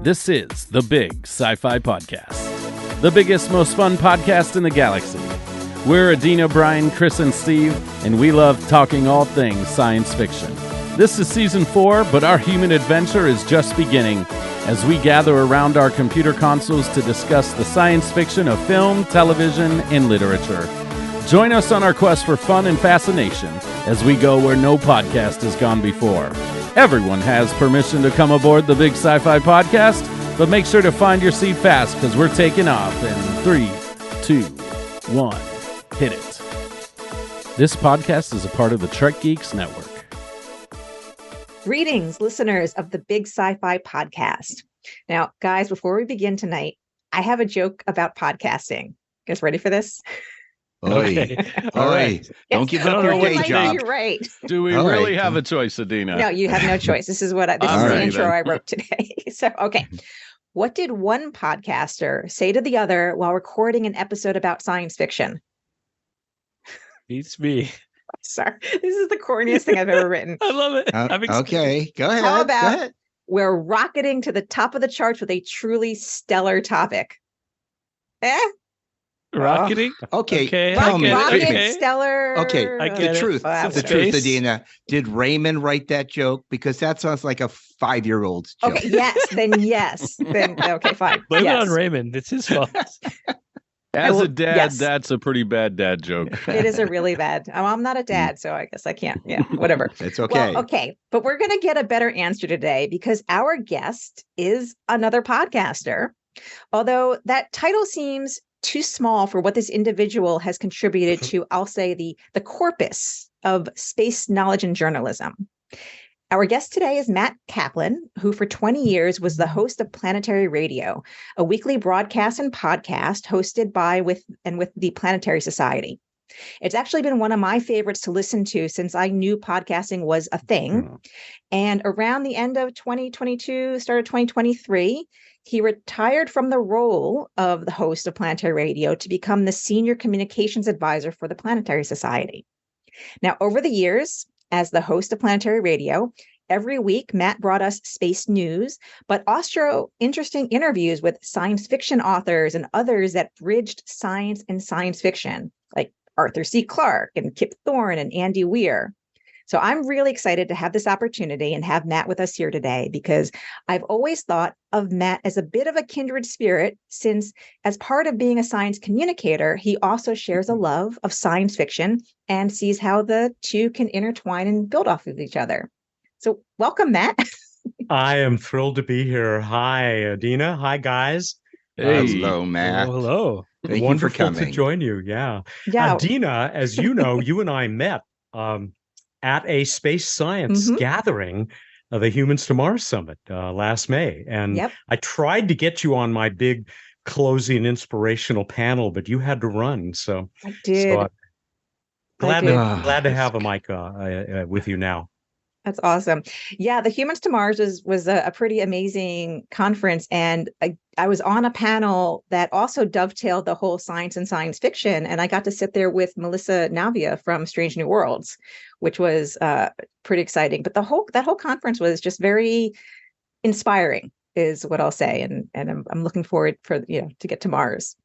This is the Big Sci-Fi Podcast, the biggest, most fun podcast in the galaxy. We're Adina, Brian, Cris, and Steve, and we love talking all things science fiction. This is Season 4, but our human adventure is just beginning as we gather around our computer consoles to discuss the science fiction of film, television, and literature. Join us on our quest for fun and fascination as we go where no podcast has gone before. Everyone has permission to come aboard the Big Sci-Fi Podcast, but make sure to find your seat fast because we're taking off in 3, 2, 1, hit it. This podcast is a part of the Trek Geeks Network. Greetings, listeners of the Big Sci-Fi Podcast. Now, guys, before we begin tonight, I have a joke about podcasting. You guys ready for this? Okay. All right. Don't give up your day job. You're right. Do we really have a choice, Adina? No, you have no choice. This is what this is the intro I wrote today. So, okay. What did one podcaster say to the other while recording an episode about science fiction? Beats me. Sorry. This is the corniest thing I've ever written. I love it. Okay. Go ahead. How about we're rocketing to the top of the charts with a truly stellar topic? Rocketing? Okay. Tell me. Rocket, stellar. Okay. I get the truth. That's The right. truth, Adina. Did Raymond write that joke? Because that sounds like a 5-year-old's joke. Okay, yes. Then okay, fine. Blame Yes. it on Raymond. It's his fault. As a dad, yes. That's a pretty bad dad joke. It is a really bad. I'm not a dad, so I guess I can't. Yeah, whatever. It's okay. Well, okay, but we're going to get a better answer today because our guest is another podcaster. Although that title seems too small for what this individual has contributed to, I'll say, the corpus of space knowledge and journalism. Our guest today is Mat Kaplan, who for 20 years was the host of Planetary Radio, a weekly broadcast and podcast hosted by with the Planetary Society. It's actually been one of my favorites to listen to since I knew podcasting was a thing. And around the end of 2022, start of 2023, he retired from the role of the host of Planetary Radio to become the senior communications advisor for the Planetary Society. Now, over the years, as the host of Planetary Radio, every week, Mat brought us space news, but also interesting interviews with science fiction authors and others that bridged science and science fiction, like Arthur C. Clarke and Kip Thorne and Andy Weir. So I'm really excited to have this opportunity and have Mat with us here today because I've always thought of Mat as a bit of a kindred spirit since as part of being a science communicator, he also shares a love of science fiction and sees how the two can intertwine and build off of each other. So welcome, Mat. I am thrilled to be here. Hi, Adina. Hi, guys. Hey. Hello, Matt. Oh, hello. Thank you Wonderful for coming. to join you. Yeah. Yeah. Adina, as you know, you and I met at a space science gathering of the Humans to Mars Summit last May. And I tried to get you on my big closing inspirational panel, but you had to run. So I did. So glad to have a mic with you now. That's awesome. Yeah, the Humans to Mars was a pretty amazing conference. And I was on a panel that also dovetailed the whole science and science fiction. And I got to sit there with Melissa Navia from Strange New Worlds, which was pretty exciting. But that whole conference was just very inspiring, is what I'll say. And I'm looking forward to get to Mars.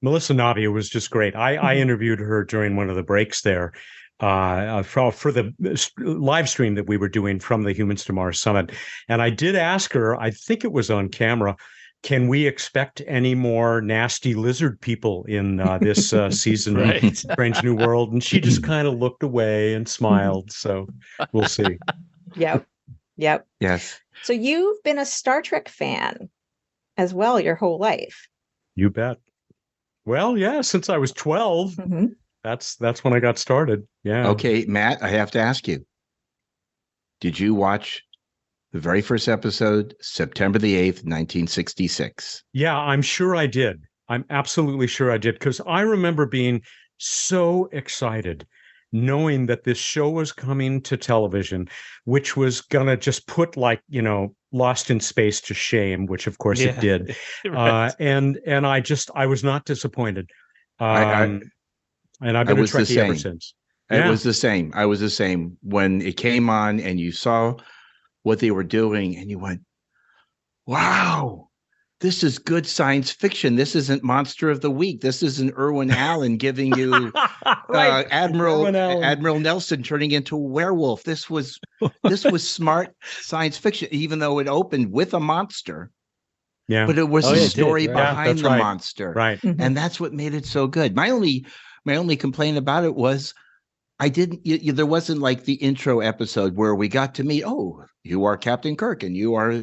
Melissa Navia was just great. I interviewed her during one of the breaks there. For the live stream that we were doing from the Humans to Mars Summit. And I did ask her, I think it was on camera, can we expect any more nasty lizard people in this season of Strange New World? And she just kind of looked away and smiled. So we'll see. Yep. Yes. So you've been a Star Trek fan as well your whole life. You bet. Well, yeah, since I was 12. That's when I got started. Yeah. Okay, Matt, I have to ask you. Did you watch the very first episode, September the 8th, 1966? Yeah, I'm sure I did. I'm absolutely sure I did, because I remember being so excited knowing that this show was coming to television, which was going to just put Lost in Space to shame, which of course it did. Right. And I was not disappointed. And I've been a Trekkie ever since. It was the same. I was the same. When it came on and you saw what they were doing and you went, wow, this is good science fiction. This isn't Monster of the Week. This isn't Irwin Allen giving you Right. Admiral Irwin Allen. Admiral Nelson turning into a werewolf. This was smart science fiction, even though it opened with a monster. Yeah. But it was Oh, a yeah, it did, story right. behind That's the right. monster. Right. And that's what made it so good. My only complaint about it was I didn't. There wasn't like the intro episode where we got to meet. Oh, you are Captain Kirk, and you're Yeah,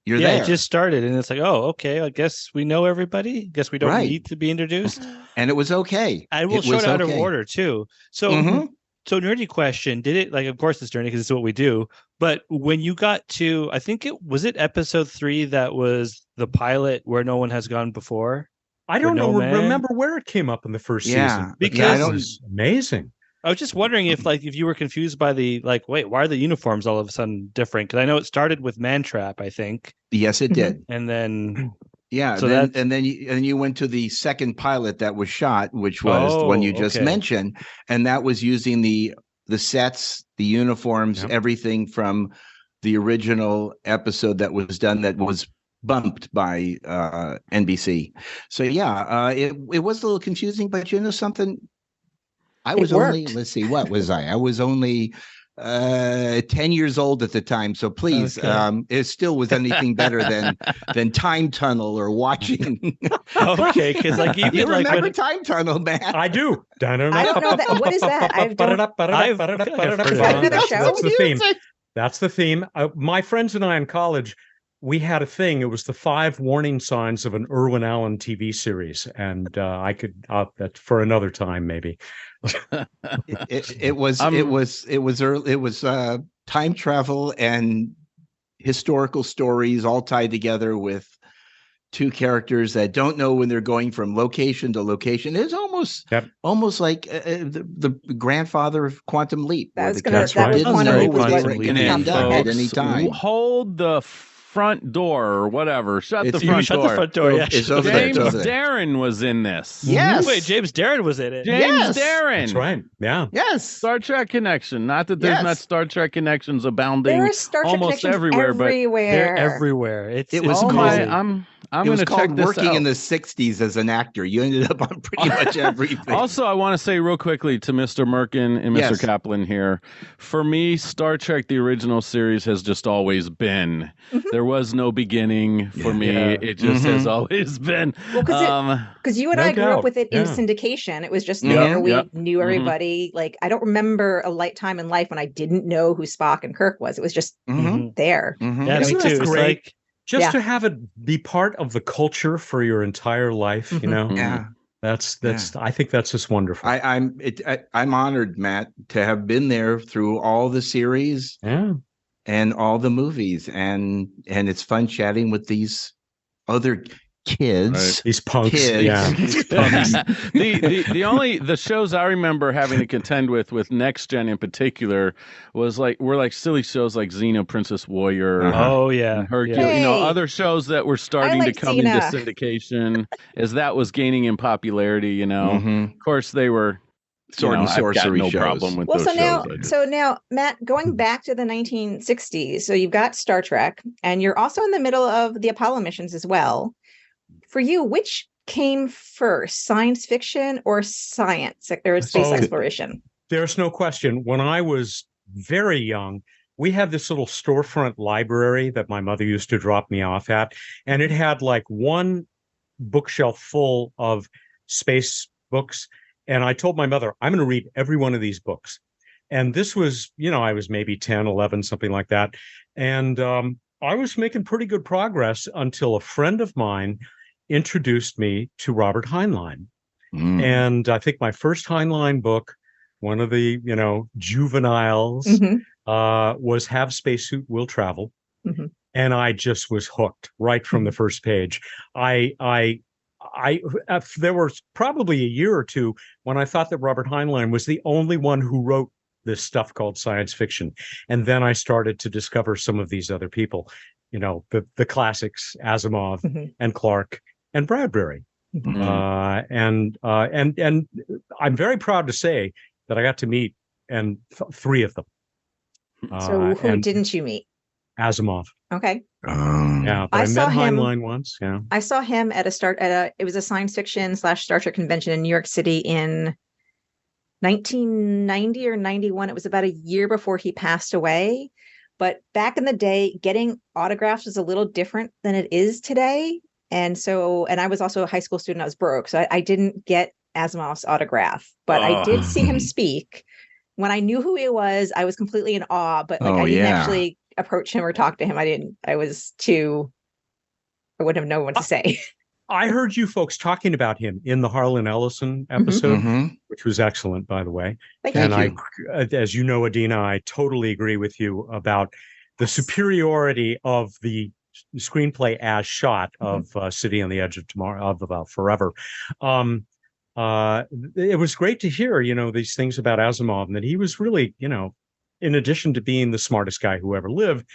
there. it just started, and it's like, oh, okay. I guess we know everybody. Guess we don't Right. need to be introduced. And it was okay. I will It show was it out of okay. order too. So, Mhm. so nerdy question: did it, like, of course it's nerdy because it's what we do. But when you got to, I think it was episode 3 that was the pilot where no one has gone before. I don't No know. Man? Remember where it came up in the first Yeah, season? because- It was amazing. I was just wondering if you were confused by the, like, wait, why are the uniforms all of a sudden different? Because I know it started with Mantrap, I think, Yes, it did. and then Yeah. So then you went to the second pilot that was shot, which was the one you just okay. mentioned, and that was using the sets, the uniforms, Yep. everything from the original episode that was done that was bumped by NBC. So yeah, it was a little confusing, but you know something, I It was only, worked. let's see, what was I? I was only 10 years old at the time. So please, Okay. it still was anything better than Time Tunnel or watching. okay, because like You even like remember when, Time Tunnel, man? I do. I don't know that. What is that? I don't. I've heard of it. Is that another show? That's the theme. That's the theme. My friends and I in college, we had a thing. It was the 5 warning signs of an Irwin Allen TV series, and I could that for another time maybe. It was time travel and historical stories all tied together with two characters that don't know when they're going from location to location. It's almost like the grandfather of Quantum Leap. That where was the gonna- character that was didn't one of know the- where they was were what- going to yeah, end up at folks, any time. Hold the front door or whatever. Shut the It's- front shut door. the front door. Yeah, It's over there, James it's over there. Darren was in this. Yes. Wait, James Darren was in it. James Yes. Darren. That's right. Yeah. Yes. Star Trek connection. Not that there's Yes. not Star Trek connections abounding. There are Star Trek almost connections everywhere, but They're everywhere. It It's was oh called- my, amazing. I'm it was going to check called this working out. in the 60s as an actor. You ended up on pretty much everything. Also, I want to say real quickly to Mr. Merkin and Mr. Yes. Kaplan here. For me, Star Trek, the original series, has just always been. Mhm. There was no beginning for me. Yeah. It just has Mhm. always been. Well, because you and No I grew up doubt. with it in Yeah. syndication. It was just Yeah, there. We yeah. knew Mhm. everybody. Like, I don't remember a light time in life when I didn't know who Spock and Kirk was. It was just Mhm. there. Mhm. Yeah, Isn't me that too. It's great? like Just Yeah. to have it be part of the culture for your entire life, you Mhm. know, Yeah. that's I think that's just wonderful. I'm honored, Matt, to have been there through all the series Yeah. and all the movies, and it's fun chatting with these other kids. Right. These punks. Kids. Yeah. the shows I remember having to contend with Next Gen in particular were like silly shows like Xena, Princess Warrior, Uh-huh. oh yeah, and Hercules. yeah. You know, Hey, other shows that were starting to liked come into Xena. syndication as that was gaining in popularity. You know, Mhm. of course they were Sword and I've got sorcery no shows. problem with Well, those so now, shows. I just- so now, Matt, going back to the 1960s, so you've got Star Trek, and you're also in the middle of the Apollo missions as well. For you, which came first, science fiction or science or space Oh. exploration? There's no question. When I was very young, we had this little storefront library that my mother used to drop me off at, and it had like one bookshelf full of space books. And I told my mother, I'm going to read every one of these books. And this was, I was maybe 10, 11, something like that. And I was making pretty good progress until a friend of mine introduced me to Robert Heinlein. Mm. And I think my first Heinlein book, one of the, juveniles, Mhm. was Have Spacesuit, Will Travel. Mhm. And I just was hooked right from the first page. There was probably a year or two when I thought that Robert Heinlein was the only one who wrote this stuff called science fiction. And then I started to discover some of these other people, the classics, Asimov Mhm. and Clarke and Bradbury. Mm. And I'm very proud to say that I got to meet three of them. So who and didn't you meet? Asimov. Okay. Yeah, but I met Heinlein once. Yeah, I saw him at it was a science fiction / Star Trek convention in New York City in 1990 or 91. It was about a year before he passed away. But back in the day, getting autographs was a little different than it is today. And I was also a high school student. I was broke, so I didn't get Asimov's autograph, but I did see him speak. When I knew who he was, I was completely in awe, but I didn't actually approach him or talk to him. I wouldn't have known what to say. I heard you folks talking about him in the Harlan Ellison episode, which was excellent, by the way. Thank you. As you know, Adina, I totally agree with you about the superiority of the screenplay as shot of City on the Edge of Tomorrow, of Forever. It was great to hear, these things about Asimov, and that he was really, in addition to being the smartest guy who ever lived,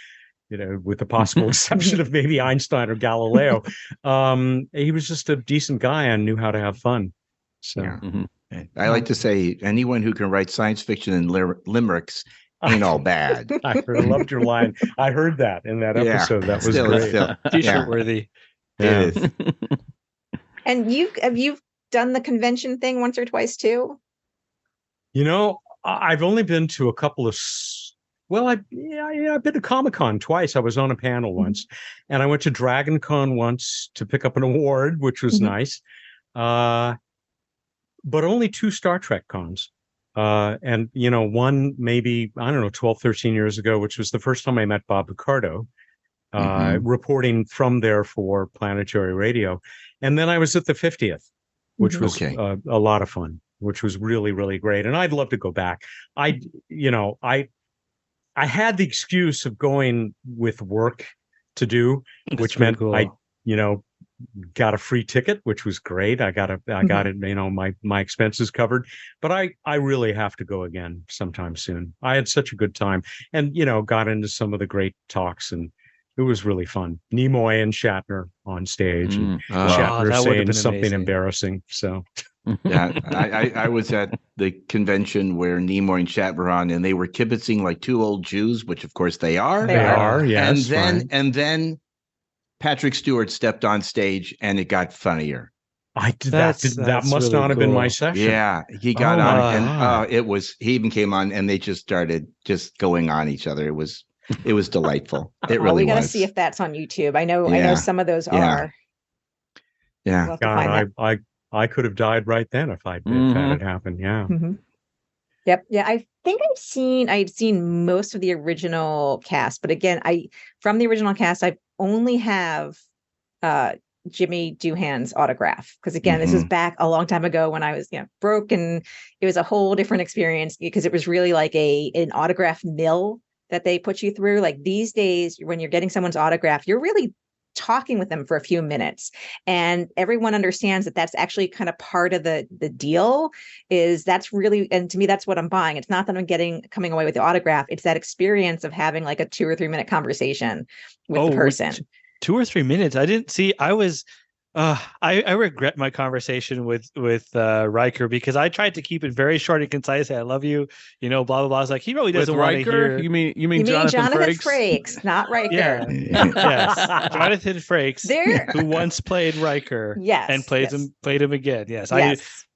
with the possible exception of maybe Einstein or Galileo, he was just a decent guy and knew how to have fun. So I like to say anyone who can write science fiction and limericks ain't all bad. I loved your line. I heard that in that episode. That was great. T-shirt worthy. Yeah. It is. And you've done the convention thing once or twice too? I've only been to a couple of. I've been to Comic-Con twice. I was on a panel once, and I went to Dragon Con once to pick up an award, which was nice. But only 2 Star Trek cons. And, one maybe, 12, 13 years ago, which was the first time I met Bob Picardo, reporting from there for Planetary Radio. And then I was at the 50th, which was a lot of fun, which was really, really great. And I'd love to go back. I had the excuse of going with work to do, which meant cool. I got a free ticket, which was great. I got it, my expenses covered, but I really have to go again sometime soon. I had such a good time and, got into some of the great talks, and it was really fun. Nimoy and Shatner on stage, and Shatner saying something embarrassing. So. Yeah, I was at the convention where Nimoy and Shatner were on, and they were kibitzing like 2 old Jews, which of course they are. They are, yes. And then Patrick Stewart stepped on stage, and it got funnier. That must really not have been my session. Yeah, he got on, and he even came on, and they just started just going on each other. It was delightful. It really was. We got to see if that's on YouTube. I know some of those are. Yeah. We'll God, I could have died right then if that had happened. Yeah. Yep. Yeah. I think I've seen most of the original cast, but again, from the original cast, I only have Jimmy Doohan's autograph. Because again, this was back a long time ago when I was, broke, and it was a whole different experience because it was really like an autograph mill that they put you through. Like these days, when you're getting someone's autograph, you're really talking with them for a few minutes, and everyone understands that that's actually kind of part of the deal. That's really, and to me, that's what I'm buying. It's not that I'm coming away with the autograph. It's that experience of having like a 2 or 3 minute conversation with the person. 2 or 3 minutes. I didn't see. I was. I regret my conversation with Riker, because I tried to keep it very short and concise. I love you, blah blah blah. I was like, he really doesn't want to hear. You mean Jonathan Frakes, not Riker? Yeah. Yes, Jonathan Frakes, who once played Riker, and played him again. Yes, I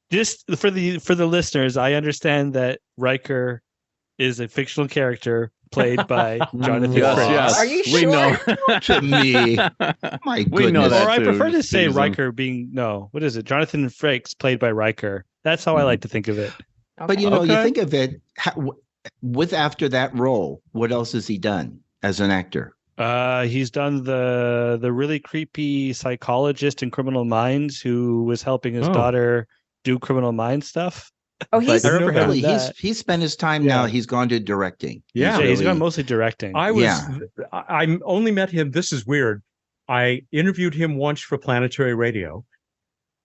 just for the listeners, I understand that Riker is a fictional character played by Jonathan Frakes. Yes. Are you sure? We know. To me, my goodness. We know that, or I prefer to say Riker being what is it? Jonathan Frakes played by Riker. That's how I like to think of it. Okay. But you think of it with after that role. What else has he done as an actor? He's done the really creepy psychologist in Criminal Minds who was helping his daughter do Criminal Minds stuff. Oh, he's spent his time now. He's gone to directing. Yeah, he's gone mostly directing. I only met him. This is weird. I interviewed him once for Planetary Radio.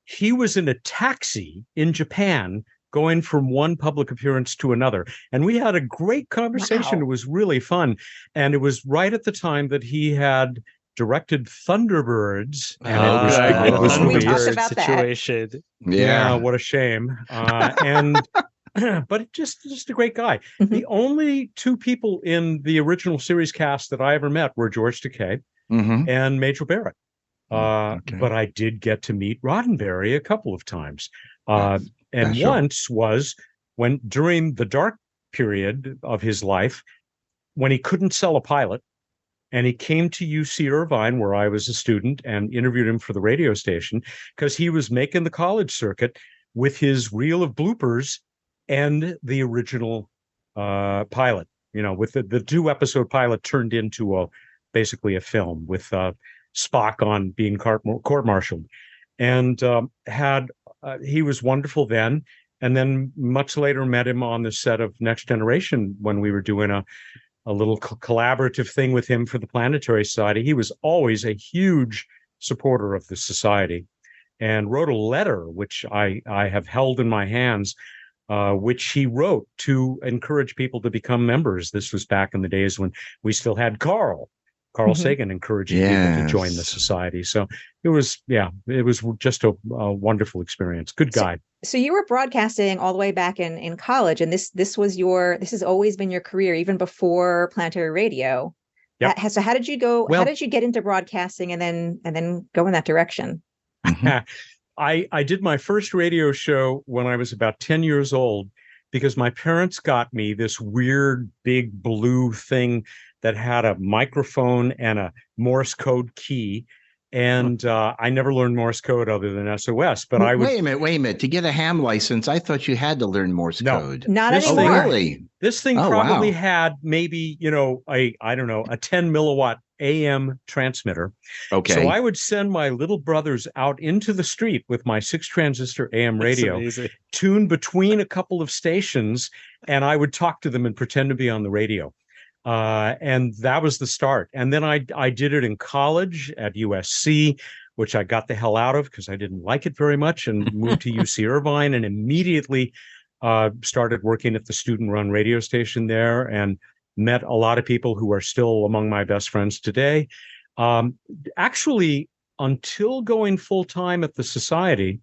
He was in a taxi in Japan going from one public appearance to another. And we had a great conversation. Wow. It was really fun. And it was right at the time that he had directed Thunderbirds, and it was we talked about situation. Yeah, what a shame. And but just a great guy. Mm-hmm. The only two people in the original series cast that I ever met were George Takei and Majel Barrett. But I did get to meet Roddenberry a couple of times. Once was when during the dark period of his life, when he couldn't sell a pilot, and he came to UC Irvine, where I was a student, and interviewed him for the radio station because he was making the college circuit with his reel of bloopers and the original pilot, with the 2-episode pilot turned into basically a film with Spock on being court-martialed. And he was wonderful then. And then much later met him on the set of Next Generation when we were doing a little collaborative thing with him for the Planetary Society. He was always a huge supporter of the society and wrote a letter, which I have held in my hands, which he wrote to encourage people to become members. This was back in the days when we still had Carl Sagan encouraging people to join the society. So it was just a wonderful experience. Good guy. So you were broadcasting all the way back in college, and this has always been your career, even before Planetary Radio. Yep. So how did you go? How did you get into broadcasting and then go in that direction? I did my first radio show when I was about 10 years old because my parents got me this weird big blue thing that had a microphone and a Morse code key. And I never learned Morse code other than SOS. But wait a minute. To get a ham license, I thought you had to learn Morse code. Not anymore. Really? This thing probably had maybe, a 10 milliwatt AM transmitter. Okay. So I would send my little brothers out into the street with my 6-transistor AM radio, tuned between a couple of stations, and I would talk to them and pretend to be on the radio. And that was the start. And then I did it in college at USC, which I got the hell out of because I didn't like it very much, and moved to UC Irvine and immediately started working at the student-run radio station there and met a lot of people who are still among my best friends today. Actually, until going full-time at the Society,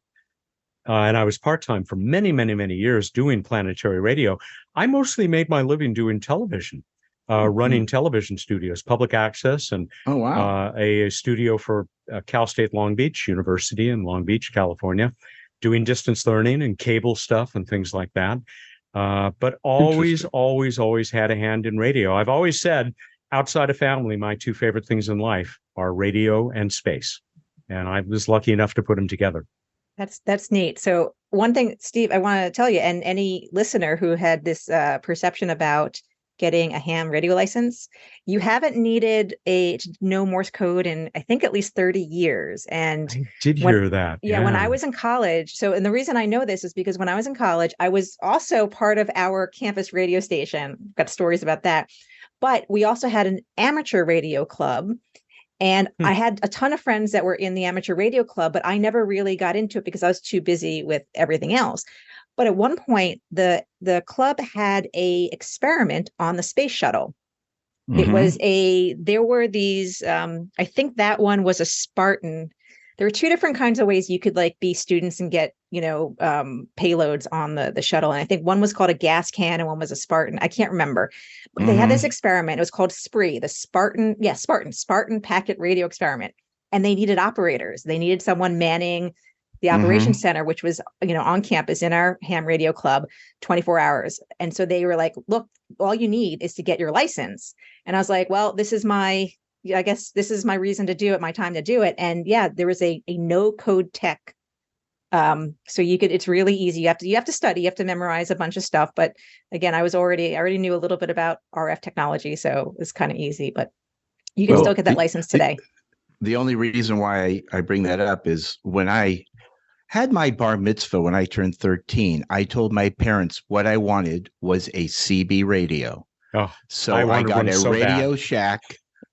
and I was part-time for many, many, many years doing Planetary Radio, I mostly made my living doing television. Running television studios, public access, and a studio for Cal State Long Beach University in Long Beach, California, doing distance learning and cable stuff and things like that. But always had a hand in radio. I've always said, outside of family, my two favorite things in life are radio and space. And I was lucky enough to put them together. That's neat. So one thing, Steve, I want to tell you, and any listener who had this perception about getting a ham radio license, you haven't needed to know Morse code in, I think, at least 30 years. And I did hear that. Yeah, when I was in college. And the reason I know this is because when I was in college, I was also part of our campus radio station. Got stories about that. But we also had an amateur radio club. And I had a ton of friends that were in the amateur radio club, but I never really got into it because I was too busy with everything else. But at one point, the club had a experiment on the space shuttle. It was there were these, I think that one was a Spartan. There were two different kinds of ways you could be students and get, payloads on the shuttle. And I think one was called a gas can and one was a Spartan. I can't remember. But they had this experiment. It was called SPREE, the Spartan Packet Radio Experiment. And they needed operators. They needed someone manning the operations center, which was, on campus in our ham radio club, 24 hours. And so they were like, look, all you need is to get your license. And I was like, well, this is my reason to do it, my time to do it. And yeah, there was a no code tech. So it's really easy. You have to study, you have to memorize a bunch of stuff. But again, I already knew a little bit about RF technology. So it's kind of easy, but you can still get that license today. The only reason why I bring that up is when I had my bar mitzvah when I turned 13, I told my parents what I wanted was a CB radio. So I got a Radio Shack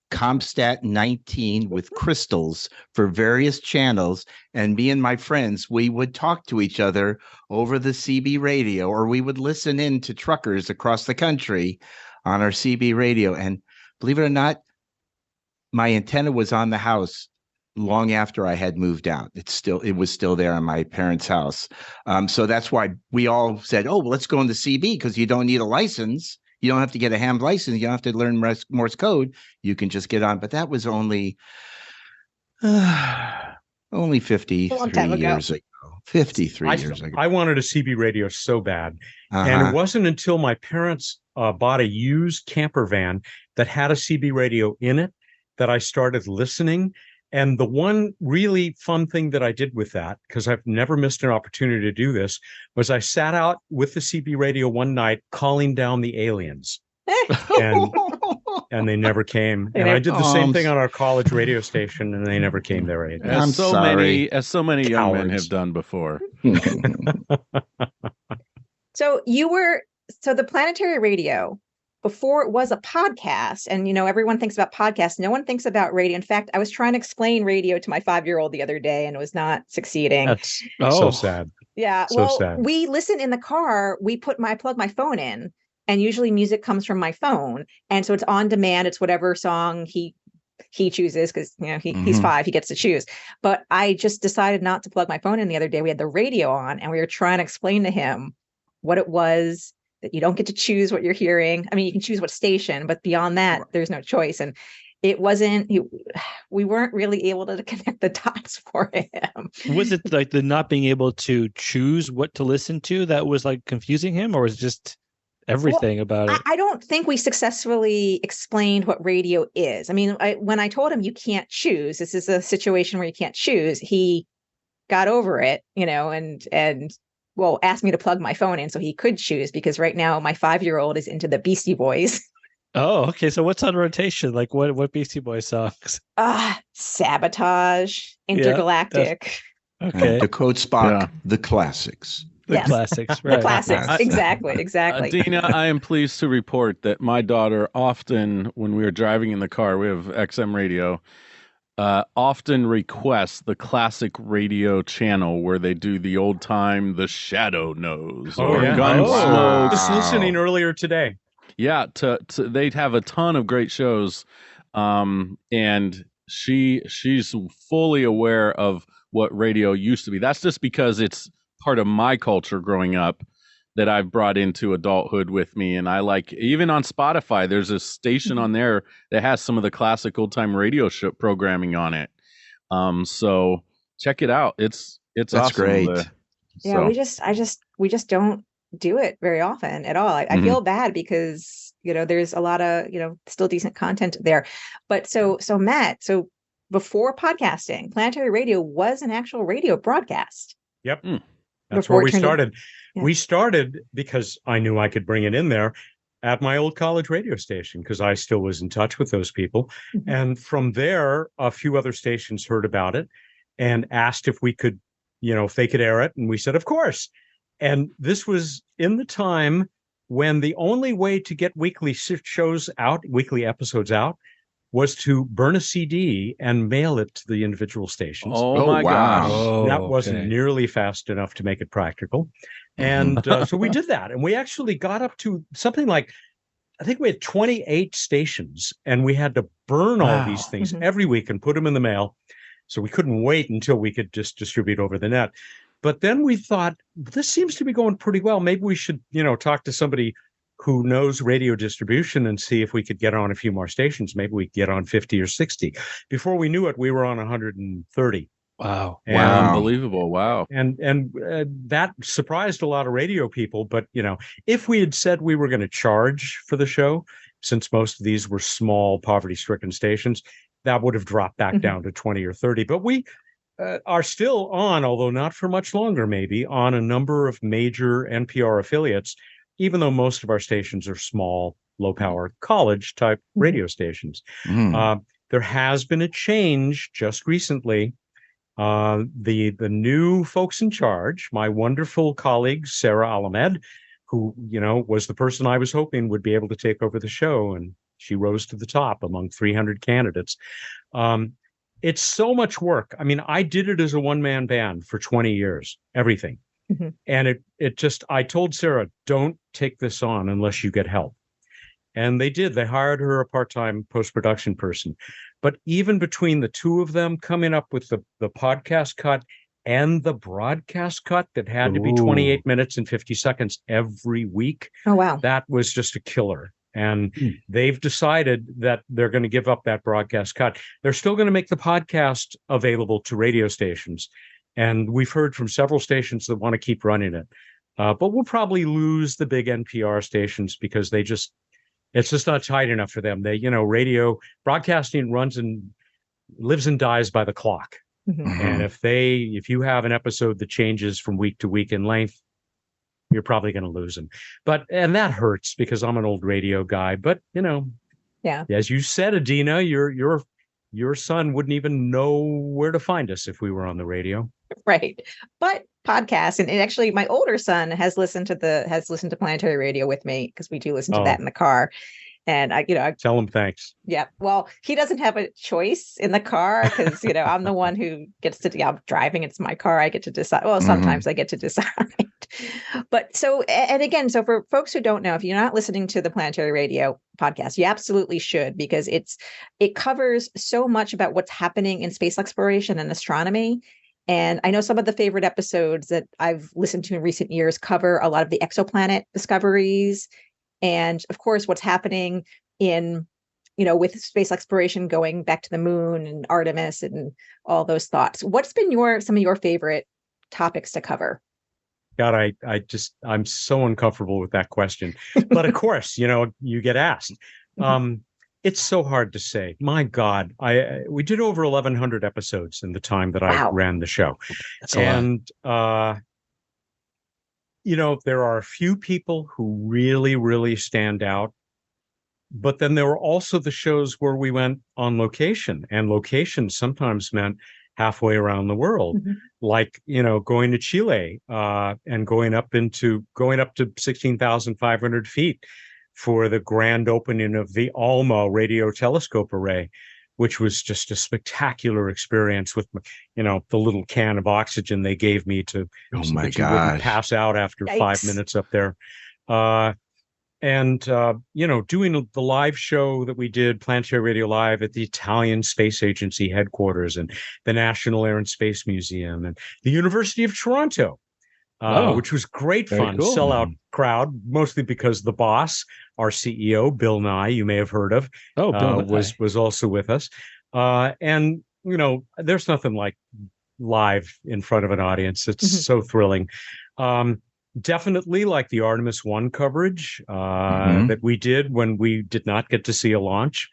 Comstat 19 with crystals for various channels. And me and my friends, we would talk to each other over the CB radio, or we would listen in to truckers across the country on our CB radio. And believe it or not, my antenna was on the house long after I had moved out. It was still there in my parents' house. So that's why we all said, oh, well, let's go into CB because you don't need a license. You don't have to get a ham license. You don't have to learn Morse code. You can just get on. But that was only 53 years ago. 53 years ago. I wanted a CB radio so bad. And it wasn't until my parents bought a used camper van that had a CB radio in it that I started listening. And the one really fun thing that I did with that, because I've never missed an opportunity to do this, was I sat out with the CB radio one night calling down the aliens. And they never came. And I did the same thing on our college radio station, and they never came there either. As so many young men have done before. So the Planetary Radio, before it was a podcast, and everyone thinks about podcasts, no one thinks about radio. In fact, I was trying to explain radio to my 5-year-old the other day and was not succeeding. That's so sad. Yeah. Sad. We listen in the car. I plug my phone in, and usually music comes from my phone. And so it's on demand. It's whatever song he chooses, because he's 5, he gets to choose. But I just decided not to plug my phone in the other day. We had the radio on, and we were trying to explain to him what it was, that you don't get to choose what you're hearing. I mean, you can choose what station, but beyond that, there's no choice. And we weren't really able to connect the dots for him. Was it like the not being able to choose what to listen to that was like confusing him, or was it just everything about it? I don't think we successfully explained what radio is. I mean, when I told him you can't choose, this is a situation where you can't choose, he got over it, and asked me to plug my phone in so he could choose, because right now my 5-year-old is into the Beastie Boys. Oh, okay. So what's on rotation? Like what Beastie Boys songs? Sabotage, Intergalactic. Okay. To quote Spock, the classics. The classics, right. The classics. Exactly. Dina, I am pleased to report that my daughter often, when we are driving in the car, we have XM radio, often requests the classic radio channel where they do the old time, The Shadow Knows or Gunsmoke. Just listening earlier today. Yeah, they have a ton of great shows, and she's fully aware of what radio used to be. That's just because it's part of my culture growing up that I've brought into adulthood with me. And I like, even on Spotify, there's a station on there that has some of the classic old time radio show programming on it. So check it out. It's That's awesome. Great. We just don't do it very often at all. I feel bad because, there's a lot of, still decent content there. But so Matt, before podcasting, Planetary Radio was an actual radio broadcast. Yep. That's where we started. We started because I knew I could bring it in there at my old college radio station, because I still was in touch with those people. And from there, a few other stations heard about it and asked if we could, if they could air it. And we said, of course. And this was in the time when the only way to get weekly episodes out, was to burn a CD and mail it to the individual stations. Oh my gosh. That wasn't nearly fast enough to make it practical. And so we did that. And we actually got up to something like, I think we had 28 stations, and we had to burn all these things every week and put them in the mail. So we couldn't wait until we could just distribute over the net. But then we thought, this seems to be going pretty well. Maybe we should, talk to somebody who knows radio distribution and see if we could get on a few more stations. Maybe we get on 50 or 60. Before we knew it, we were on 130. Wow. Unbelievable. Wow. And that surprised a lot of radio people. But, if we had said we were going to charge for the show, since most of these were small poverty-stricken stations, that would have dropped back down to 20 or 30. But we are still on, although not for much longer, maybe, on a number of major NPR affiliates, even though most of our stations are small, low-power, college-type radio stations. There has been a change just recently. The new folks in charge, my wonderful colleague, Sarah Alamed, who, was the person I was hoping would be able to take over the show, and she rose to the top among 300 candidates. It's so much work. I mean, I did it as a one-man band for 20 years, everything. And I told Sarah, don't take this on unless you get help. And they did. They hired her a part-time post-production person. But even between the two of them coming up with the podcast cut and the broadcast cut that had to be 28 minutes and 50 seconds every week. Oh, wow. That was just a killer. And they've decided that they're going to give up that broadcast cut. They're still going to make the podcast available to radio stations. And we've heard from several stations that want to keep running it. But we'll probably lose the big NPR stations because it's just not tight enough for them. They, radio broadcasting lives and dies by the clock. Mm-hmm. And if you have an episode that changes from week to week in length, you're probably going to lose them. And that hurts because I'm an old radio guy. But yeah, as you said, Adina, your son wouldn't even know where to find us if we were on the radio. Right. But podcasts, and actually my older son has listened to Planetary Radio with me, because we do listen to that in the car. And I tell him thanks. Yeah. Well, he doesn't have a choice in the car because, I'm the one who gets to, I'm driving. It's my car. I get to decide. Well, sometimes I get to decide. But so for folks who don't know, if you're not listening to the Planetary Radio podcast, you absolutely should, because it covers so much about what's happening in space exploration and astronomy. And I know some of the favorite episodes that I've listened to in recent years cover a lot of the exoplanet discoveries. And of course, what's happening with space exploration, going back to the moon and Artemis and all those thoughts. What's been some of your favorite topics to cover? God, I'm so uncomfortable with that question. But of course, you get asked. It's so hard to say. My God, we did over 1,100 episodes in the time that I ran the show. That's a lot. There are a few people who really, really stand out. But then there were also the shows where we went on location, and location sometimes meant halfway around the world, like, going to Chile and going up to 16,500 feet for the grand opening of the ALMA radio telescope array, which was just a spectacular experience with, the little can of oxygen they gave me so that you wouldn't pass out after 5 minutes up there. And doing the live show that we did, Planetary Radio Live, at the Italian Space Agency headquarters and the National Air and Space Museum and the University of Toronto, which was great fun. Cool. Sellout crowd, mostly because the boss, our CEO, Bill Nye, you may have heard of, was also with us. And there's nothing like live in front of an audience. It's so thrilling. Definitely like the Artemis 1 coverage that we did when we did not get to see a launch.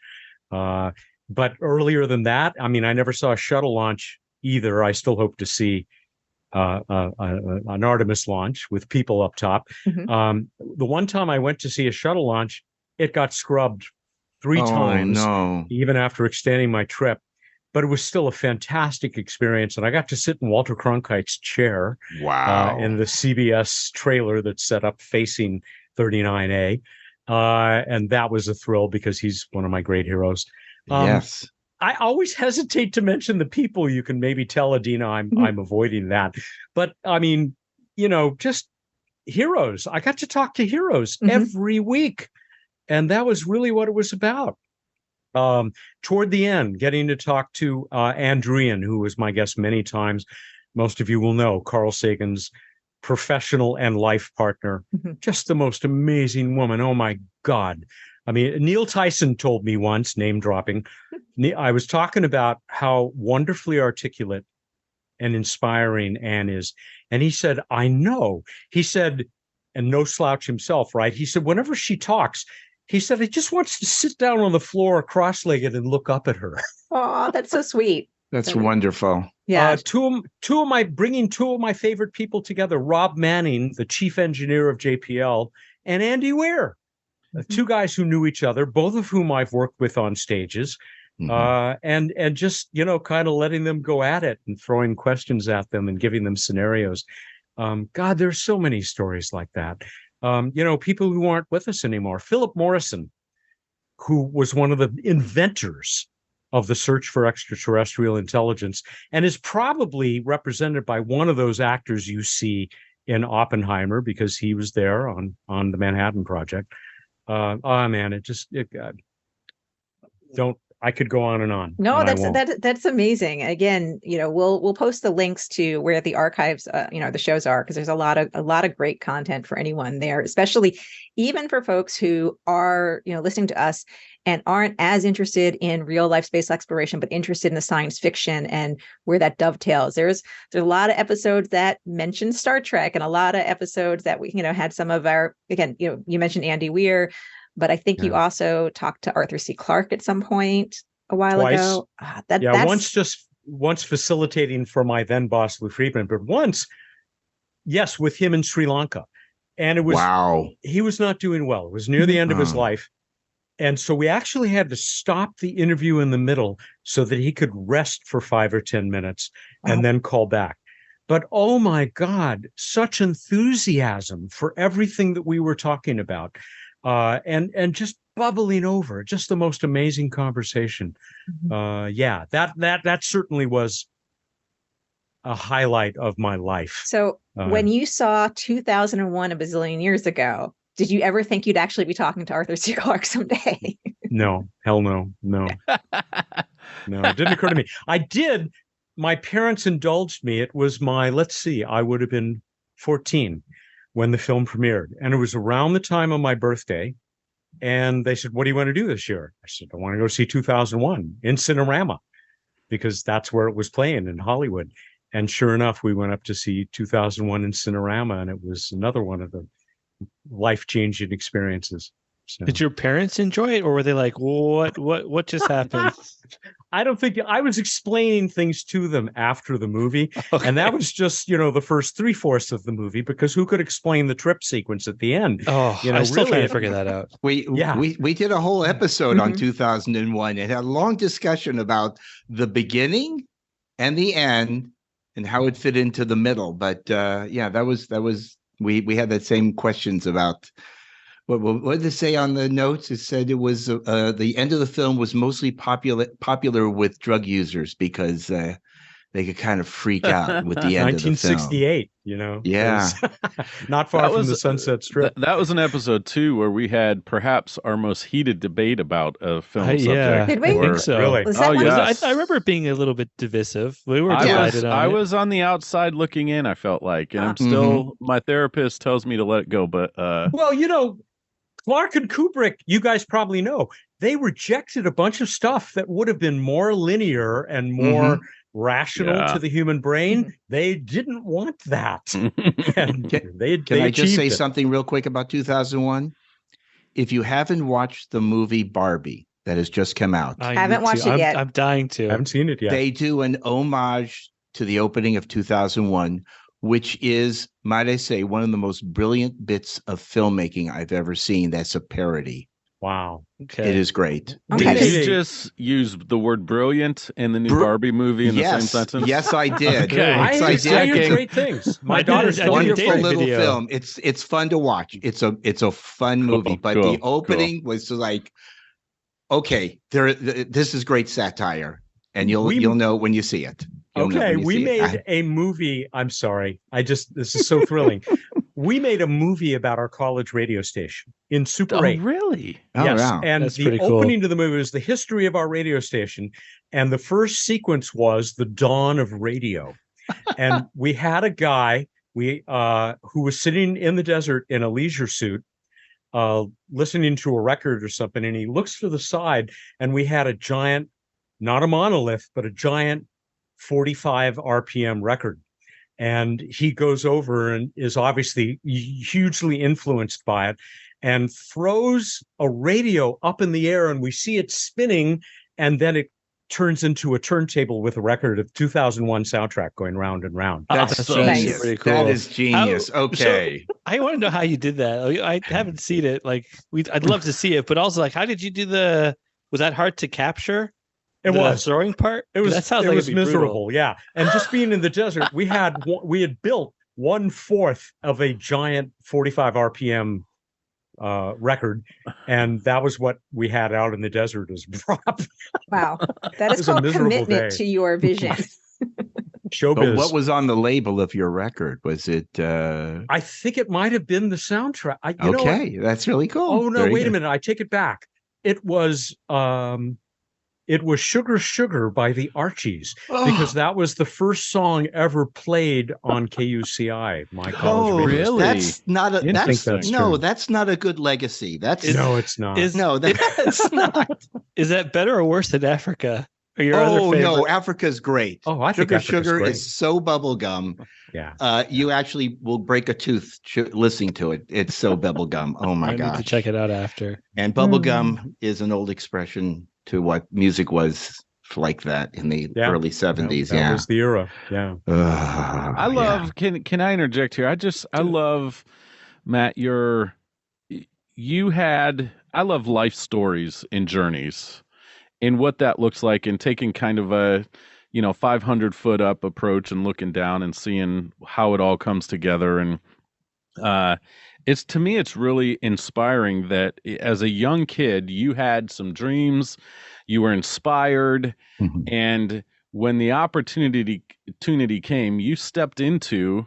But earlier than that, I never saw a shuttle launch either. I still hope to see an Artemis launch with people up top. The one time I went to see a shuttle launch, it got scrubbed 3 times, even after extending my trip. But it was still a fantastic experience. And I got to sit in Walter Cronkite's chair in the CBS trailer that's set up facing 39A. And that was a thrill because he's one of my great heroes. Yes. I always hesitate to mention the people. You can maybe tell Adina I'm avoiding that. But just heroes. I got to talk to heroes every week. And that was really what it was about. Toward the end, getting to talk to Andrian, who was my guest many times. Most of you will know Carl Sagan's professional and life partner. Just the most amazing woman. Oh, my God. Neil Tyson told me once, name dropping, I was talking about how wonderfully articulate and inspiring Anne is. And he said, I know. He said, and no slouch himself, right? He said, whenever she talks, he said, he just wants to sit down on the floor cross-legged and look up at her. Oh, that's so sweet. That's wonderful. Yeah. Bringing two of my favorite people together, Rob Manning, the chief engineer of JPL, and Andy Weir, 2 guys who knew each other, both of whom I've worked with on stages, and just, kind of letting them go at it and throwing questions at them and giving them scenarios. God, there's so many stories like that. People who aren't with us anymore. Philip Morrison, who was one of the inventors of the search for extraterrestrial intelligence and is probably represented by one of those actors you see in Oppenheimer because he was there on the Manhattan Project. Man, I could go on and on. No, that's amazing. Again, we'll post the links to where the archives, the shows are, because there's a lot of great content for anyone there, especially even for folks who are, listening to us and aren't as interested in real life space exploration, but interested in the science fiction and where that dovetails. There's a lot of episodes that mention Star Trek, and a lot of episodes that we, had some of our, again, you mentioned Andy Weir, but I think you also talked to Arthur C. Clarke at some point a while ago. Once facilitating for my then boss, Lou Friedman, but once, yes, with him in Sri Lanka. And it was, he was not doing well. It was near the end of his life. And so we actually had to stop the interview in the middle so that he could rest for 5 or 10 minutes and then call back. But oh my God, such enthusiasm for everything that we were talking about. And just bubbling over, just the most amazing conversation. That certainly was a highlight of my life. So when you saw 2001 a bazillion years ago, did you ever think you'd actually be talking to Arthur C. Clarke someday? No, hell no. No, it didn't occur to me. I did. My parents indulged me. It was I would have been 14 when the film premiered. And it was around the time of my birthday. And they said, what do you want to do this year? I said, I want to go see 2001 in Cinerama, because that's where it was playing in Hollywood. And sure enough, we went up to see 2001 in Cinerama, and it was another one of the life-changing experiences. So. Did your parents enjoy it, or were they like, what just happened? I don't think I was explaining things to them after the movie. Okay. And that was just, the first 3/4 of the movie, because who could explain the trip sequence at the end? Oh, I still trying to figure that out. We did a whole episode on 2001. It had a long discussion about the beginning and the end and how it fit into the middle. But that was we had that same questions about what did it say on the notes? It said it was the end of the film was mostly popular with drug users, because they could kind of freak out with the end of the film. 1968, Yeah. Not far from the Sunset Strip. That was an episode, too, where we had perhaps our most heated debate about a film subject. Did we? I think so. Really? Yes. I remember it being a little bit divisive. We were I was on the outside looking in, I felt like. And I'm still, my therapist tells me to let it go. But well, Clarke and Kubrick, you guys probably know, they rejected a bunch of stuff that would have been more linear and more rational to the human brain. They didn't want that. Can I just say something real quick about 2001? If you haven't watched the movie Barbie that has just come out, I haven't watched it yet. I'm dying to. I haven't seen it yet. They do an homage to the opening of 2001, which is, might I say, one of the most brilliant bits of filmmaking I've ever seen. That's a parody. Wow. Okay. It is great. Okay. Did you just use the word brilliant in the new Barbie movie in the same sentence? Yes, I did. Okay. I hear great things. My daughter's wonderful little film. It's fun to watch. It's a fun movie. But the opening was like, okay, this is great satire, and you'll know when you see it. We made a movie. I'm sorry. This is so thrilling. We made a movie about our college radio station in Super 8. Really? Yes. Wow. And that's the opening to the movie was the history of our radio station. And the first sequence was the dawn of radio. And we had a guy who was sitting in the desert in a leisure suit, listening to a record or something. And he looks to the side, and we had a giant, not a monolith, but a giant 45 RPM record. And he goes over and is obviously hugely influenced by it and throws a radio up in the air, and we see it spinning, and then it turns into a turntable with a record of 2001 soundtrack going round and round. That's so nice. Pretty cool. That is genius. Okay. So I want to know how you did that. I haven't seen it. I'd love to see it, but also how did you do was that hard to capture? It was throwing part. It was. That sounds it like was miserable. Brutal. Yeah, and just being in the desert, we had built 1/4 of a giant 45 RPM record, and that was what we had out in the desert as prop. Wow, that is called commitment to your vision. Showbiz. But what was on the label of your record? Was it? I think it might have been the soundtrack. That's really cool. Oh no! Wait a minute. I take it back. It was Sugar Sugar by the Archies, because that was the first song ever played on KUCI, my college radio. Really? That's not a good legacy. It's not. That's not. Is that better or worse than Africa? No, Africa's great. Oh, I think Sugar is so bubblegum. Yeah. You actually will break a tooth listening to it. It's so bubblegum. Oh my god. I need to check it out after. And bubblegum is an old expression to what music was like that in the early 70s. That was the era. Yeah. I love can I interject here? I love, Matt, I love life stories and journeys and what that looks like, and taking kind of a 500-foot up approach and looking down and seeing how it all comes together. And to me it's really inspiring that as a young kid you had some dreams, you were inspired, and when the opportunity came, you stepped into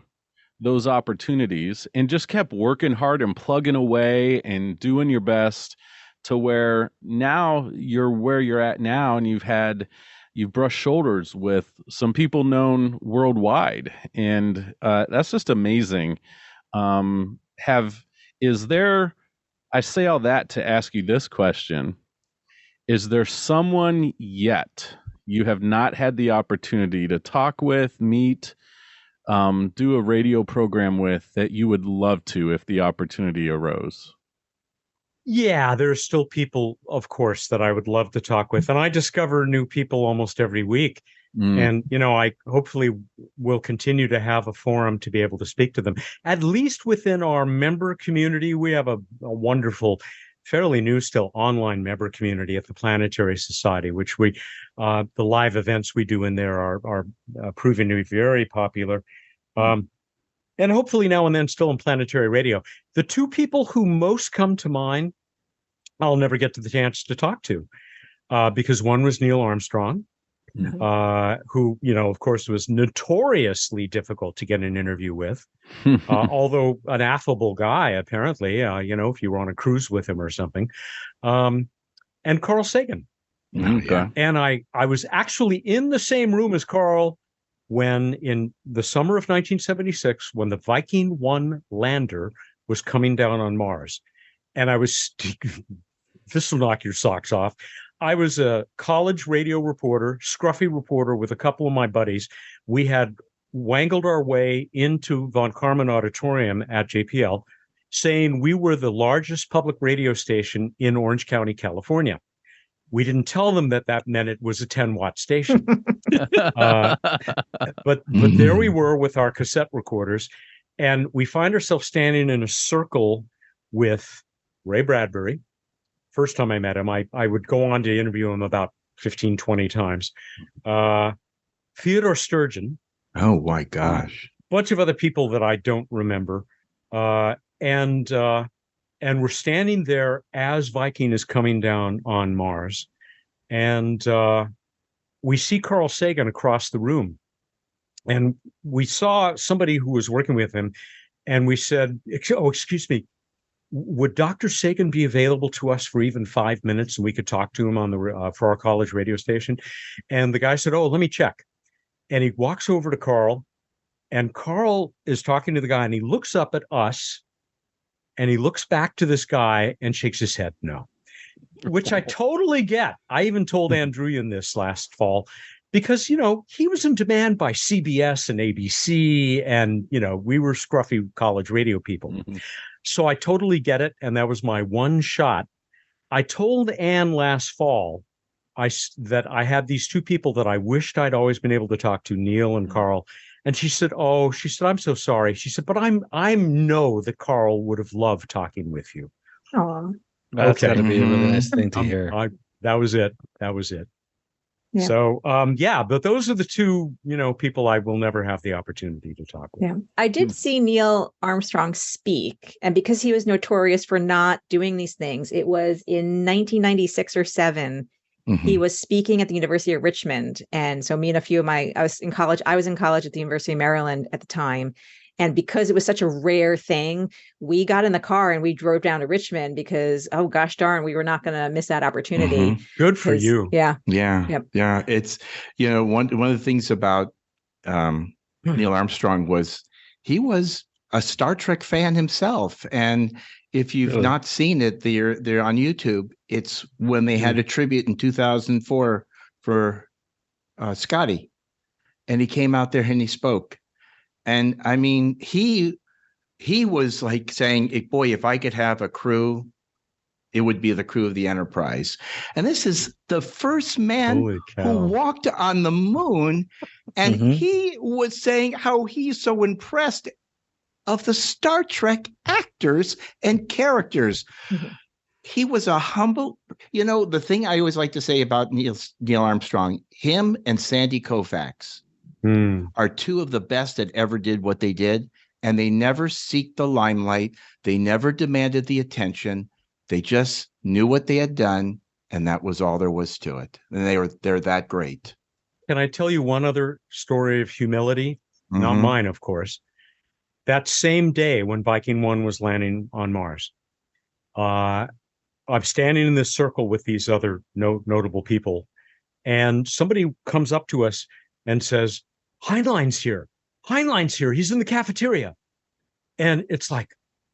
those opportunities and just kept working hard and plugging away and doing your best to where now you're where you're at now, and you've brushed shoulders with some people known worldwide, and that's just amazing. I say all that to ask you this question. Is there someone yet you have not had the opportunity to talk with, meet, do a radio program with that you would love to if the opportunity arose? Yeah, there's still people, of course, that I would love to talk with. And I discover new people almost every week. And, I hopefully will continue to have a forum to be able to speak to them. At least within our member community, we have a wonderful, fairly new still online member community at the Planetary Society, which the live events we do in there are proving to be very popular. And hopefully now and then still in Planetary Radio. The two people who most come to mind, I'll never get to the chance to talk to, because one was Neil Armstrong, who, of course, was notoriously difficult to get an interview with, although an affable guy, apparently, if you were on a cruise with him or something, and Carl Sagan. Okay. And I was actually in the same room as Carl when in the summer of 1976, when the Viking 1 lander was coming down on Mars. And I was, this will knock your socks off. I was a college radio reporter, scruffy reporter with a couple of my buddies. We had wangled our way into Von Karman Auditorium at JPL, saying we were the largest public radio station in Orange County, California. We didn't tell them that meant it was a 10-watt station. But there we were with our cassette recorders, and we find ourselves standing in a circle with Ray Bradbury. First time I met him, I would go on to interview him about 15, 20 times. Theodore Sturgeon. Oh, my gosh. A bunch of other people that I don't remember. And we're standing there as Viking is coming down on Mars. And we see Carl Sagan across the room. And we saw somebody who was working with him. And we said, excuse me, would Dr. Sagan be available to us for even 5 minutes, and we could talk to him on the for our college radio station? And the guy said, "Oh, let me check." And he walks over to Carl, and Carl is talking to the guy, and he looks up at us, and he looks back to this guy and shakes his head no, which I totally get. I even told Andrewian this last fall, because, he was in demand by CBS and ABC, and, we were scruffy college radio people. Mm-hmm. So I totally get it, and that was my one shot. I told Anne last fall that I had these two people that I wished I'd always been able to talk to, Neil and Carl. And she said, "I'm so sorry." She said, "But I know that Carl would have loved talking with you." Oh, that's got to be a really nice thing to hear. That was it. Yeah. So, but those are the two, people I will never have the opportunity to talk with. Yeah. I did see Neil Armstrong speak, and because he was notorious for not doing these things, it was in 1996 or 7. He was speaking at the University of Richmond. And so me and a few of I was in college at the University of Maryland at the time. And because it was such a rare thing, we got in the car and we drove down to Richmond because, oh gosh darn, we were not going to miss that opportunity. Good for you. Yeah. Yeah. Yep. Yeah. It's, one of the things about Neil Armstrong was he was a Star Trek fan himself. And if you've not seen it, they're on YouTube. It's when they had a tribute in 2004 for Scotty, and he came out there and he spoke. And I mean, he was like saying, boy, if I could have a crew, it would be the crew of the Enterprise. And this is the first man who walked on the moon. And he was saying how he's so impressed of the Star Trek actors and characters. He was a humble, the thing I always like to say about Neil Armstrong, him and Sandy Koufax are two of the best that ever did what they did. And they never seeked the limelight. They never demanded the attention. They just knew what they had done. And that was all there was to it. And they're that great. Can I tell you one other story of humility? Not mine, of course. That same day when Viking 1 was landing on Mars, I'm standing in this circle with these other notable people, and somebody comes up to us and says, Heinlein's here. Heinlein's here. He's in the cafeteria. And it's like,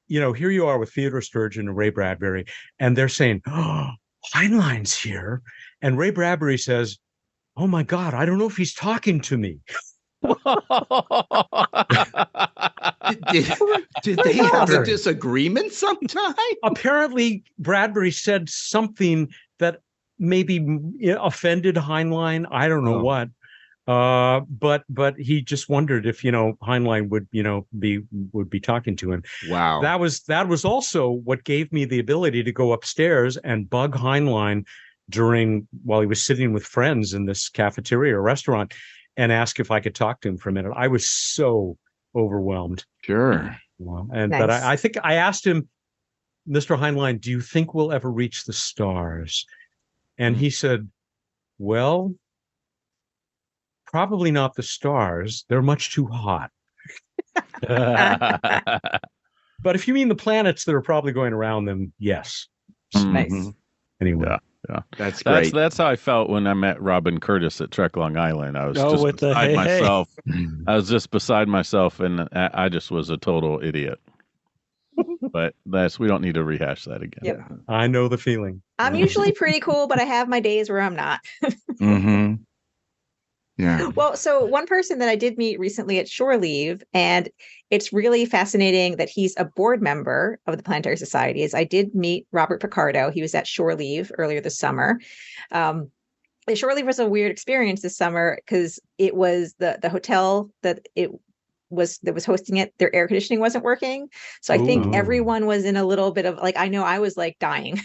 here you are with Theodore Sturgeon and Ray Bradbury, and they're saying, oh, Heinlein's here. And Ray Bradbury says, oh my God, I don't know if he's talking to me. Did they have a disagreement sometime? Apparently, Bradbury said something that maybe offended Heinlein. I don't know what. But he just wondered if Heinlein would be talking to him. Wow. That was also what gave me the ability to go upstairs and bug Heinlein while he was sitting with friends in this cafeteria or restaurant, and ask if I could talk to him for a minute. I was so overwhelmed. Sure. Nice. But I think I asked him, Mr. Heinlein, do you think we'll ever reach the stars? And he said, well, probably not the stars. They're much too hot. But if you mean the planets that are probably going around them, yes. Nice. Anyway. Yeah. That's great. That's how I felt when I met Robin Curtis at Trek Long Island. I was beside myself. I was just beside myself, and I just was a total idiot. But we don't need to rehash that again. Yep. I know the feeling. I'm usually pretty cool, but I have my days where I'm not. Yeah. Well, so one person that I did meet recently at Shore Leave, and it's really fascinating that he's a board member of the Planetary Society, is I did meet Robert Picardo. He was at Shore Leave earlier this summer. The Shore Leave was a weird experience this summer because it was the hotel that was hosting it. Their air conditioning wasn't working. So I think everyone was in a little bit of I know I was dying.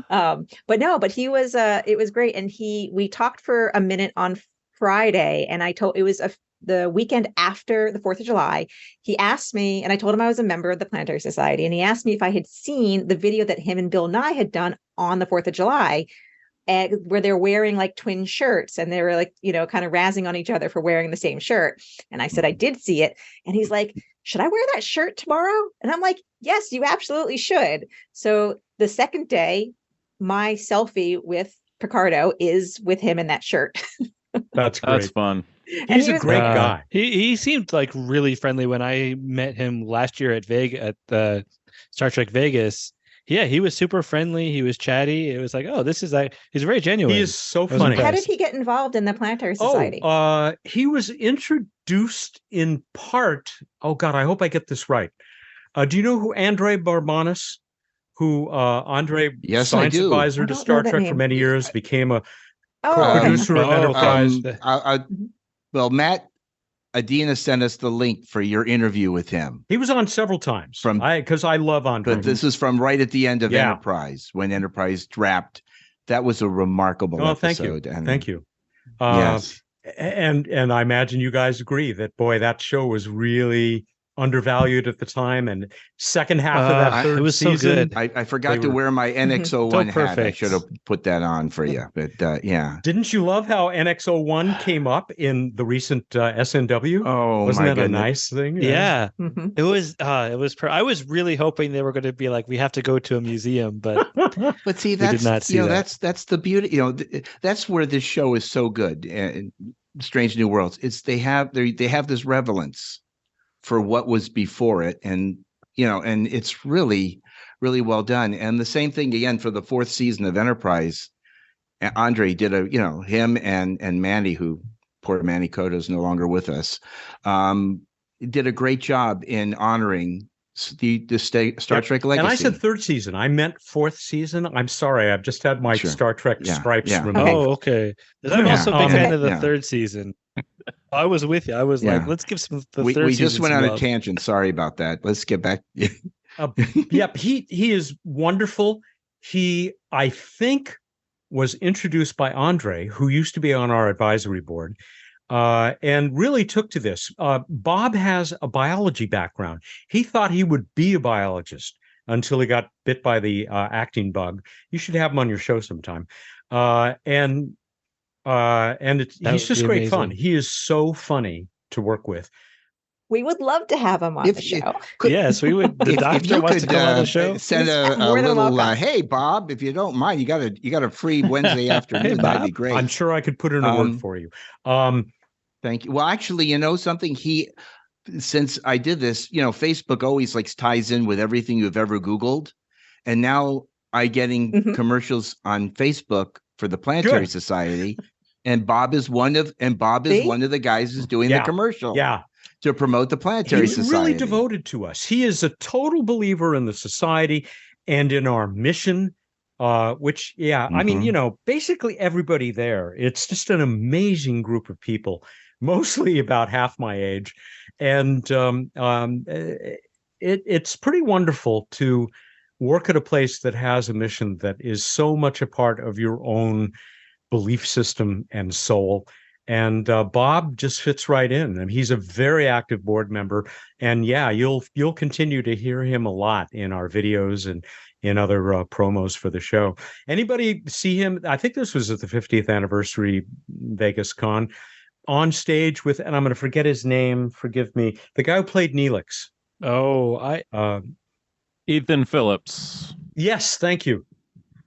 But he was it was great, and we talked for a minute on Friday, and it was the weekend after the 4th of July. He asked me, and I told him I was a member of the Planetary Society, and he asked me if I had seen the video that him and Bill Nye had done on the 4th of July, where they're wearing twin shirts, and they were kind of razzing on each other for wearing the same shirt. And I said I did see it, and he's like, should I wear that shirt tomorrow? And I'm like, yes, you absolutely should. So the second day, my selfie with Picardo is with him in that shirt. That's great. That's fun. He's a great guy. He seemed really friendly when I met him last year at the Star Trek Vegas. Yeah, he was super friendly. He was chatty. It was he's very genuine. He is so funny. How did he get involved in the Planetary Society? He was introduced in part. Oh God, I hope I get this right. Do you know who Andre Barbanis? Andre, science advisor to Star Trek for many years, became a producer of Enterprise. Well, Matt Adina sent us the link for your interview with him. He was on several times because I love Andre. But this is from right at the end of Enterprise, when Enterprise dropped. That was a remarkable episode. Thank you. Yes. And I imagine you guys agree that, boy, that show was really undervalued at the time, and second half of that third it was season, so good. I forgot to wear my NX01 hat. I should have put that on for you, but yeah. Didn't you love how NX01 came up in the recent SNW? Oh, wasn't that goodness. a nice thing? Yeah. It was. I was really hoping they were going to be like, we have to go to a museum, but see, that's that's the beauty. That's where this show is so good. And Strange New Worlds. It's they have this relevance for what was before it, and and it's really, really well done. And the same thing again for the fourth season of Enterprise. Andre did him and Manny, who poor Manny Cota is no longer with us, did a great job in honoring the Star Trek legacy. And I said third season. I meant fourth season. I'm sorry. I've just had my Star Trek stripes removed. Oh, okay. I'm also a big fan of the third season. I was with you. I was like, let's give some the third season. We just went on a tangent. Sorry about that. Let's get back. He is wonderful. He, I think, was introduced by Andre, who used to be on our advisory board, and really took to this. Bob has a biology background. He thought he would be a biologist until he got bit by the acting bug. You should have him on your show sometime. He's just great fun. He is so funny to work with. We would love to have him on the show. Yes, we would. The doctor wants to come on the show. Send a little, hey, Bob, if you don't mind, you got a free Wednesday afternoon. That'd be great. I'm sure I could put in a word for you. Thank you. Well, actually, something, since I did this, Facebook always ties in with everything you've ever Googled. And now I'm getting commercials on Facebook for the Planetary Society. And Bob is one of the guys who's doing the commercial. Yeah. To promote the Planetary Society. He's really devoted to us. He is a total believer in the society and in our mission, which, I mean, basically everybody there. It's just an amazing group of people, mostly about half my age. And it's pretty wonderful to work at a place that has a mission that is so much a part of your own belief system and soul. And Bob just fits right in, and he's a very active board member. And you'll continue to hear him a lot in our videos and in other promos for the show. Anybody see him? I think this was at the 50th anniversary Vegas Con, on stage with, and I'm going to forget his name. Forgive me. The guy who played Neelix. Ethan Phillips. Yes, thank you.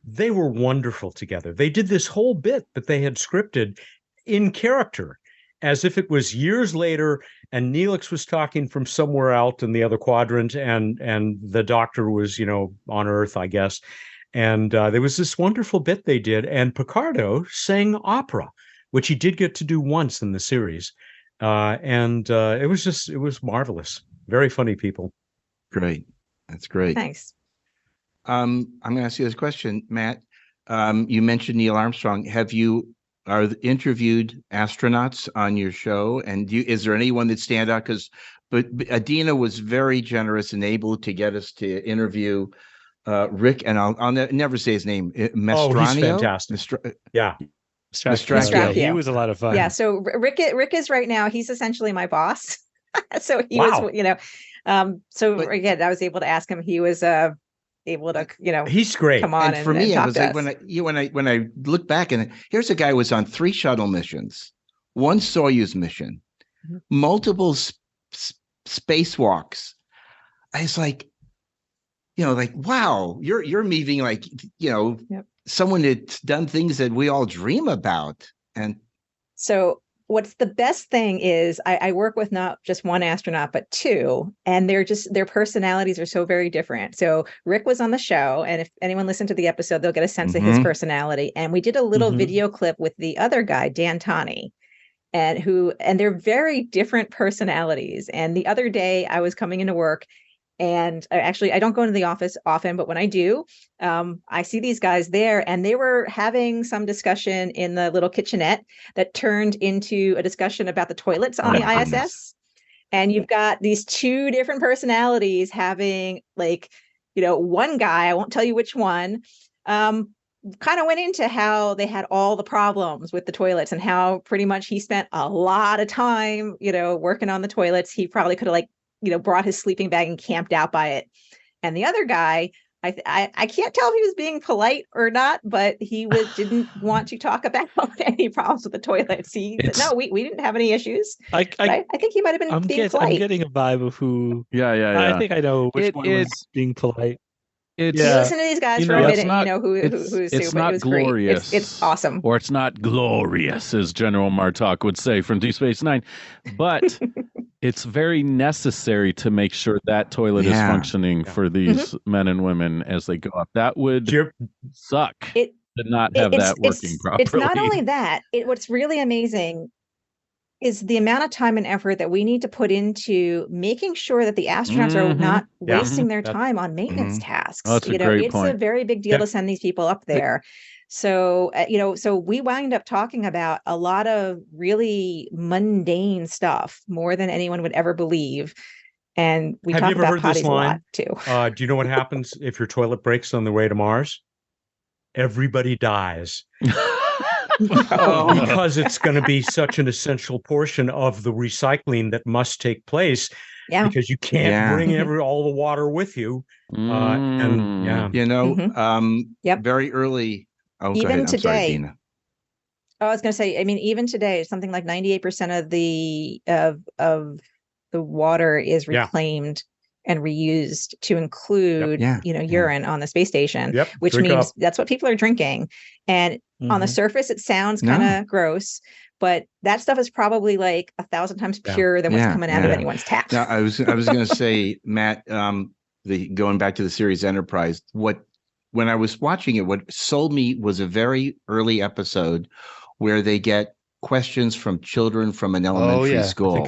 They were wonderful together. They did this whole bit that they had scripted in character, as if it was years later, and Neelix was talking from somewhere out in the other quadrant, and the doctor was, on Earth, I guess. And there was this wonderful bit they did, and Picardo sang opera, which he did get to do once in the series. It was marvelous. Very funny people. Great. That's great. Nice. I'm going to ask you this question, Matt. You mentioned Neil Armstrong. Have you interviewed astronauts on your show, and is there anyone that stand out? But Adina was very generous and able to get us to interview Rick, and I'll never say his name. Mastranio? Oh, he's fantastic. Mastracchio. He was a lot of fun. Yeah. So Rick is right now. He's essentially my boss. So he was, again, I was able to ask him. He was able to, he's great. Come on, and for me, I was like, when I look back, and here's a guy who was on 3 shuttle missions, 1 Soyuz mission, multiple spacewalks. I was like, wow, you're meeting someone that's done things that we all dream about. And so what's the best thing is I work with not just 1 astronaut, but 2, and their personalities are so very different. So Rick was on the show, and if anyone listened to the episode, they'll get a sense of his personality. And we did a little video clip with the other guy, Dan Tani, and they're very different personalities. And the other day I was coming into work, and actually I don't go into the office often, but when I do, I see these guys there, and they were having some discussion in the little kitchenette that turned into a discussion about the toilets on the ISS. And you've got these 2 different personalities having one guy, I won't tell you which one, kind of went into how they had all the problems with the toilets and how pretty much he spent a lot of time, working on the toilets. He probably could have brought his sleeping bag and camped out by it. And the other guy, I can't tell if he was being polite or not, but he didn't want to talk about any problems with the toilets. He said, no, we didn't have any issues. I think he might have been being polite. I'm getting a vibe of who. Yeah. I think I know which one was being polite. You listen to these guys for a minute, and you know who's who. It's not glorious. It's awesome. Or it's not glorious, as General Martok would say from Deep Space Nine. But it's very necessary to make sure that toilet is functioning for these men and women as they go up. That would suck to not have that working properly. It's not only that. What's really amazing is the amount of time and effort that we need to put into making sure that the astronauts are not wasting their time on maintenance tasks. Oh, that's a great point. A very big deal to send these people up there. So, so we wind up talking about a lot of really mundane stuff, more than anyone would ever believe. And we talk about potties a lot too. Do you know what happens if your toilet breaks on the way to Mars? Everybody dies. Because it's going to be such an essential portion of the recycling that must take place. Yeah. Because you can't bring all the water with you. Very early. Oh, even today. Sorry, Dina. I was going to say, even today, something like 98% of the water is reclaimed and reused, to include, urine on the space station, which means that's what people are drinking. And on the surface, it sounds kind of gross, but that stuff is probably like 1,000 times purer than what's coming out of anyone's tap. Now, I was going to say, Matt, going back to the series Enterprise, when I was watching it, what sold me was a very early episode where they get questions from children from an elementary school.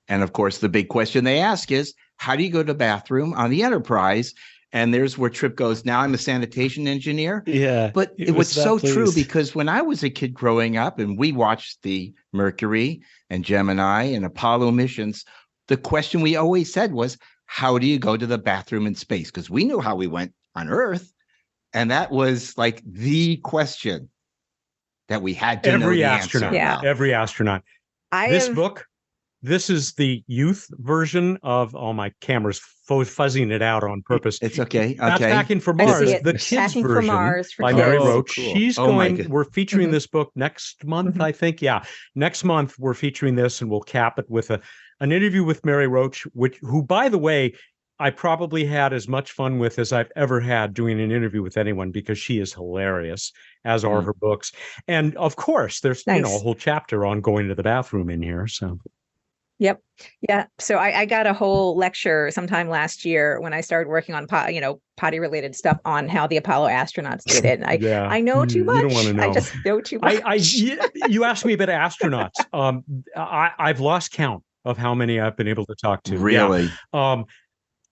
And of course, the big question they ask is, how do you go to the bathroom on the Enterprise? And there's where Trip goes, now I'm a sanitation engineer. Yeah. But it was so true, because when I was a kid growing up and we watched the Mercury and Gemini and Apollo missions, the question we always said was, how do you go to the bathroom in space? Because we knew how we went on Earth. And that was like the question that we had to know the answer. Every astronaut. This is the youth version of, my camera's fuzzing it out on purpose. It's okay. Not Packing for Mars, the kids version by Mary Roach. Cool. She's we're featuring this book next month, I think. Yeah. Next month, we're featuring this, and we'll cap it with an interview with Mary Roach, who, by the way, I probably had as much fun with as I've ever had doing an interview with anyone, because she is hilarious, as are her books. And of course, there's a whole chapter on going to the bathroom in here. So. Yep. Yeah. So I got a whole lecture sometime last year when I started working on potty related stuff on how the Apollo astronauts did it. And I know too much. You don't want to know. I just know too much. You asked me about astronauts. I've lost count of how many I've been able to talk to. Really? Yeah.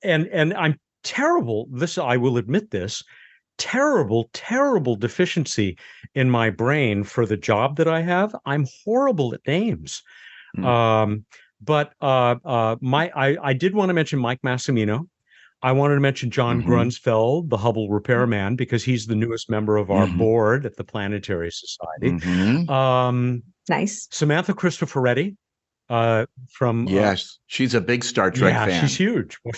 And I'm terrible. I will admit this. Terrible deficiency in my brain for the job that I have. I'm horrible at names. But I did want to mention Mike Massimino. I wanted to mention John Grunsfeld, the Hubble repairman, because he's the newest member of our board at the Planetary Society. Nice. Samantha Cristoforetti from she's a big Star Trek fan. She's huge. Well,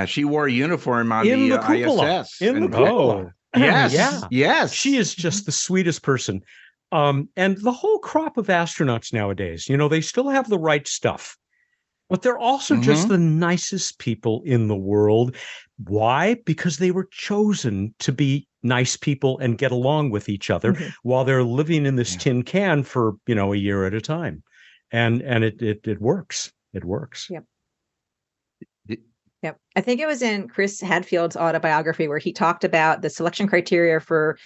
she wore a uniform on the ISS in the cupola. Yes. She is just the sweetest person. And the whole crop of astronauts nowadays, they still have the right stuff, but they're also just the nicest people in the world. Why? Because they were chosen to be nice people and get along with each other while they're living in this tin can for, a year at a time. And it works. It works. Yep. Yep. I think it was in Chris Hadfield's autobiography where he talked about the selection criteria for,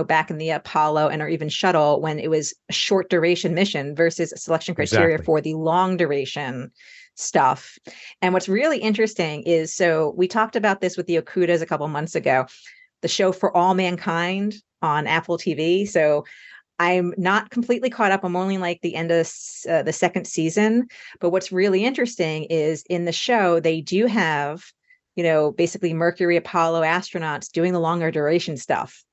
back in the Apollo or even shuttle, when it was a short duration mission versus a selection criteria for the long duration stuff. And what's really interesting is, so we talked about this with the Okudas a couple months ago, the show For All Mankind on Apple TV. So I'm not completely caught up. I'm only like the end of the second season. But what's really interesting is in the show, they do have, basically Mercury Apollo astronauts doing the longer duration stuff.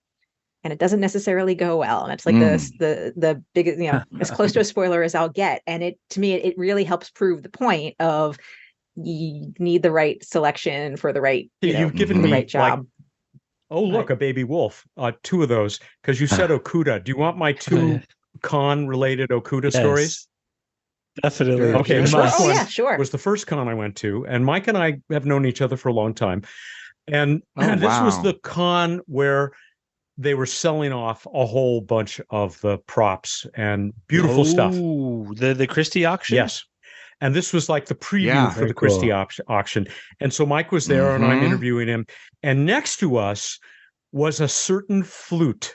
And it doesn't necessarily go well. And it's like the biggest, as close to a spoiler as I'll get. And to me, it really helps prove the point of you need the right selection for the right, you've given the me right job. Look, a baby wolf. 2 of those, because you said Okuda. Do you want my 2 con-related Okuda stories? Definitely. Okay, the first one was the first con I went to, and Mike and I have known each other for a long time. And this was the con where they were selling off a whole bunch of the props and beautiful stuff. The Christie auction? Yes. And this was like the preview for the Christie auction. And so Mike was there and I'm interviewing him. And next to us was a certain flute,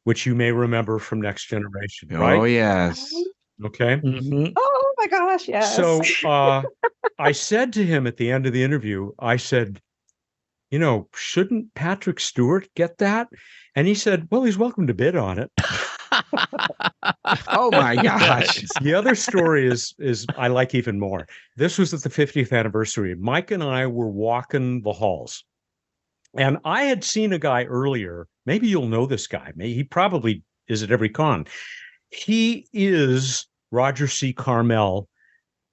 which you may remember from Next Generation, right? Oh, yes. Okay. Mm-hmm. Oh, my gosh, yes. So I said to him at the end of the interview, I said, shouldn't Patrick Stewart get that? And he said, well, he's welcome to bid on it. Oh my gosh. The other story is I like even more. This was at the 50th anniversary. Mike and I were walking the halls. And I had seen a guy earlier. Maybe you'll know this guy. He probably is at every con. He is Roger C. Carmel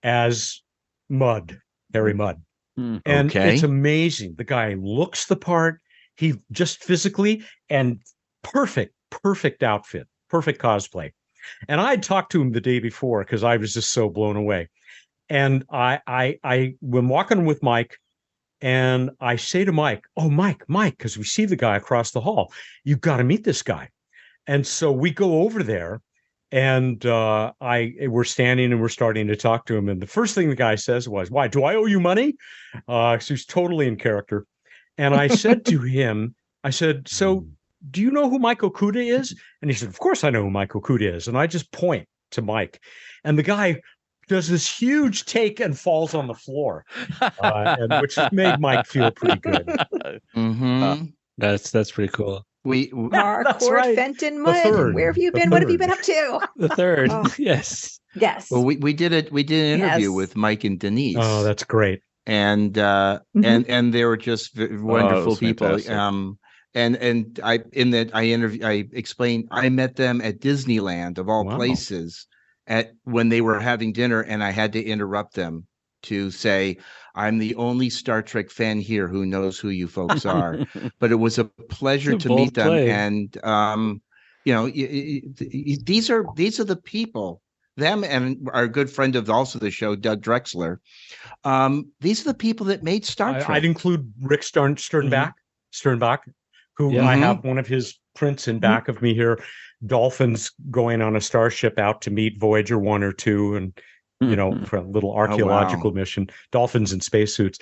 as Mudd, Harry Mudd. And it's amazing. The guy looks the part. He just physically and perfect outfit, perfect cosplay. And I had talked to him the day before because I was just so blown away. And I when walking with Mike, and I say to Mike, "Oh, Mike, because we see the guy across the hall. You've got to meet this guy." And so we go over there, and we're standing and we're starting to talk to him. And the first thing the guy says was, "Why, do I owe you money?" So he's totally in character. And I said to him, I said, "So do you know who Mike Okuda is?" And he said, "Of course I know who Mike Okuda is." And I just point to Mike. And the guy does this huge take and falls on the floor, which made Mike feel pretty good. That's pretty cool. Harcourt, Fenton, Mudd. Where have you been? What have you been up to? The third. Yes. Well, we did an interview with Mike and Denise. Oh, that's great. And and they were just wonderful people. And I explained I met them at Disneyland of all places when they were having dinner, and I had to interrupt them to say, "I'm the only Star Trek fan here who knows who you folks are." But it was a pleasure to meet them. And these are the people, them and our good friend of also the show, Doug Drexler. These are the people that made Star Trek. I'd include Rick Sternbach, who I have one of his prints in back of me here. Dolphins going on a starship out to meet Voyager 1 or 2, and for a little archaeological mission. Dolphins in spacesuits.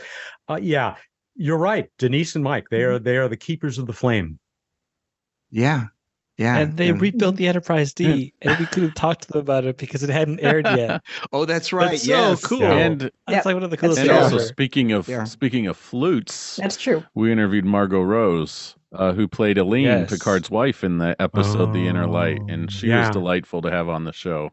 Yeah, you're right. Denise and Mike, they are the keepers of the flame. Yeah. And they rebuilt the Enterprise D, and we couldn't talk to them about it because it hadn't aired yet. Oh, that's right. That's so cool. And that's like one of the coolest things. And also, speaking of flutes, that's true. We interviewed Margot Rose, who played Aline, Picard's wife, in the episode "The Inner Light," and she was delightful to have on the show.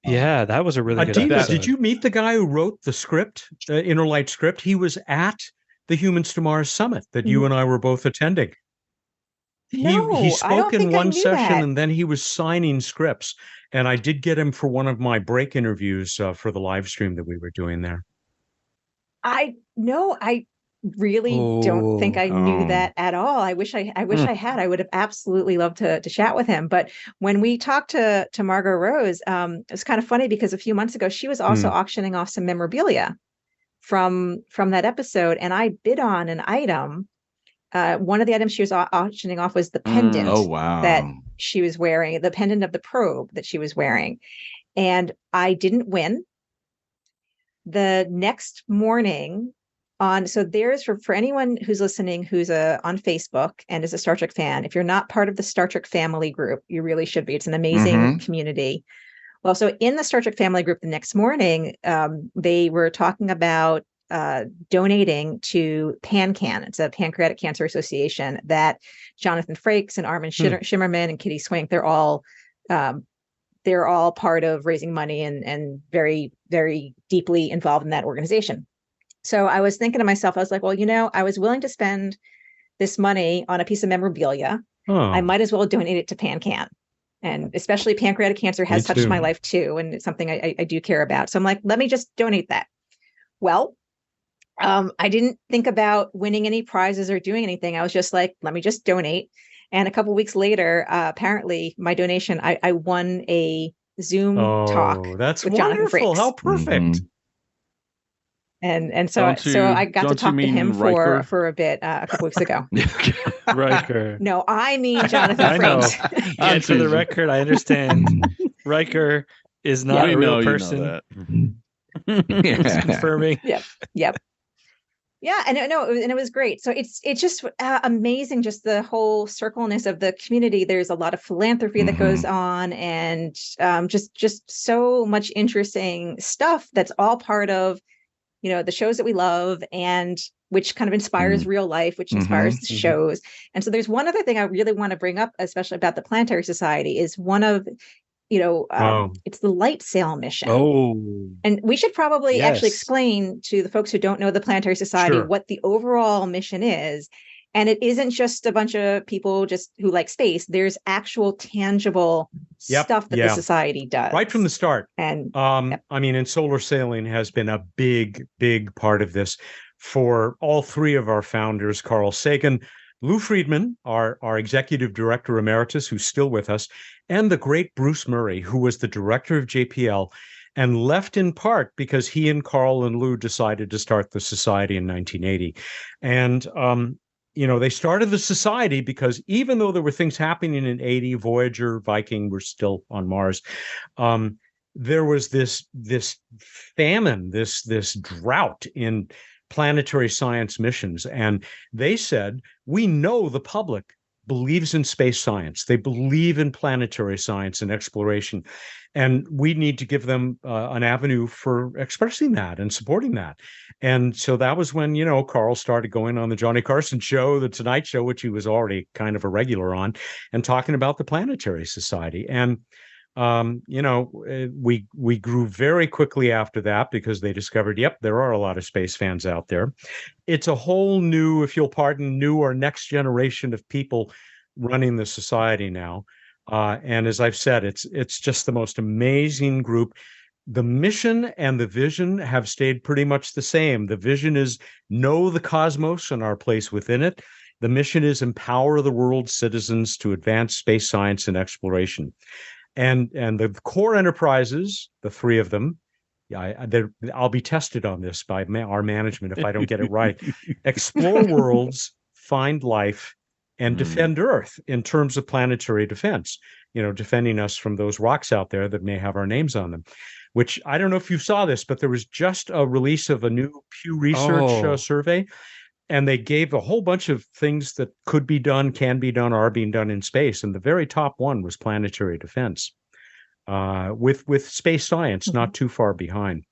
Yeah, that was a really good episode. Did you meet the guy who wrote the script, the Inner Light script? He was at the Humans to Mars Summit that you and I were both attending. He spoke in one session, and then he was signing scripts. And I did get him for one of my break interviews for the live stream that we were doing there. I really don't think I knew that at all. I wish I had. I would have absolutely loved to chat with him. But when we talked to Margot Rose, it's kind of funny because a few months ago she was also auctioning off some memorabilia from that episode, and I bid on an item. One of the items she was auctioning off was the pendant that she was wearing, the pendant of the probe that she was wearing. And I didn't win. The next morning so there's for anyone who's listening, who's on Facebook and is a Star Trek fan, if you're not part of the Star Trek family group, you really should be. It's an amazing community. Well, so in the Star Trek family group the next morning, they were talking about donating to PanCan. It's a Pancreatic Cancer Association that Jonathan Frakes and Armin Shimmerman and Kitty Swank, they're all part of raising money and very, very deeply involved in that organization. So I was thinking to myself, I was like, well, I was willing to spend this money on a piece of memorabilia. I might as well donate it to PanCan. And especially pancreatic cancer has touched my life too. And it's something I do care about. So I'm like, let me just donate that. Well, I didn't think about winning any prizes or doing anything. I was just like, let me just donate. And a couple of weeks later, apparently my donation, I won a Zoom talk. That's with wonderful. How perfect. And so I got to talk to him for a bit a couple weeks ago. Riker. No, I mean Jonathan Frakes. And for the record, I understand Riker is not a real person. Just confirming. Yep. Yeah, and it was great. So it's just amazing, just the whole circleness of the community. There's a lot of philanthropy that goes on, and just so much interesting stuff that's all part of, the shows that we love, and which kind of inspires real life, which inspires the shows. And so there's one other thing I really want to bring up, especially about the Planetary Society, is one of it's the light sail mission. And we should probably actually explain to the folks who don't know the Planetary Society what the overall mission is. And it isn't just a bunch of people just who like space. There's actual tangible stuff that the society does right from the start. And I mean, and solar sailing has been a big, big part of this for all three of our founders, Carl Sagan, Lou Friedman, our executive director emeritus, who's still with us, and the great Bruce Murray, who was the director of JPL and left in part because he and Carl and Lou decided to start the society in 1980. And, they started the society because even though there were things happening in 80, Voyager, Viking were still on Mars, there was this famine, this drought in planetary science missions. And they said, we know the public believes in space science. They believe in planetary science and exploration. And we need to give them an avenue for expressing that and supporting that. And so that was when, Carl started going on the Johnny Carson show, the Tonight Show, which he was already kind of a regular on, and talking about the Planetary Society. And we grew very quickly after that because they discovered, there are a lot of space fans out there. It's a whole new, if you'll pardon, new or next generation of people running the society now. And as I've said, it's just the most amazing group. The mission and the vision have stayed pretty much the same. The vision is know the cosmos and our place within it. The mission is empower the world's citizens to advance space science and exploration. And the core enterprises, the three of them, I'll be tested on this by our management if I don't get it right. Explore worlds, find life, and defend Earth in terms of planetary defense, defending us from those rocks out there that may have our names on them, which I don't know if you saw this, but there was just a release of a new Pew Research survey. And they gave a whole bunch of things that could be done, can be done, are being done in space. And the very top one was planetary defense, with space science not too far behind.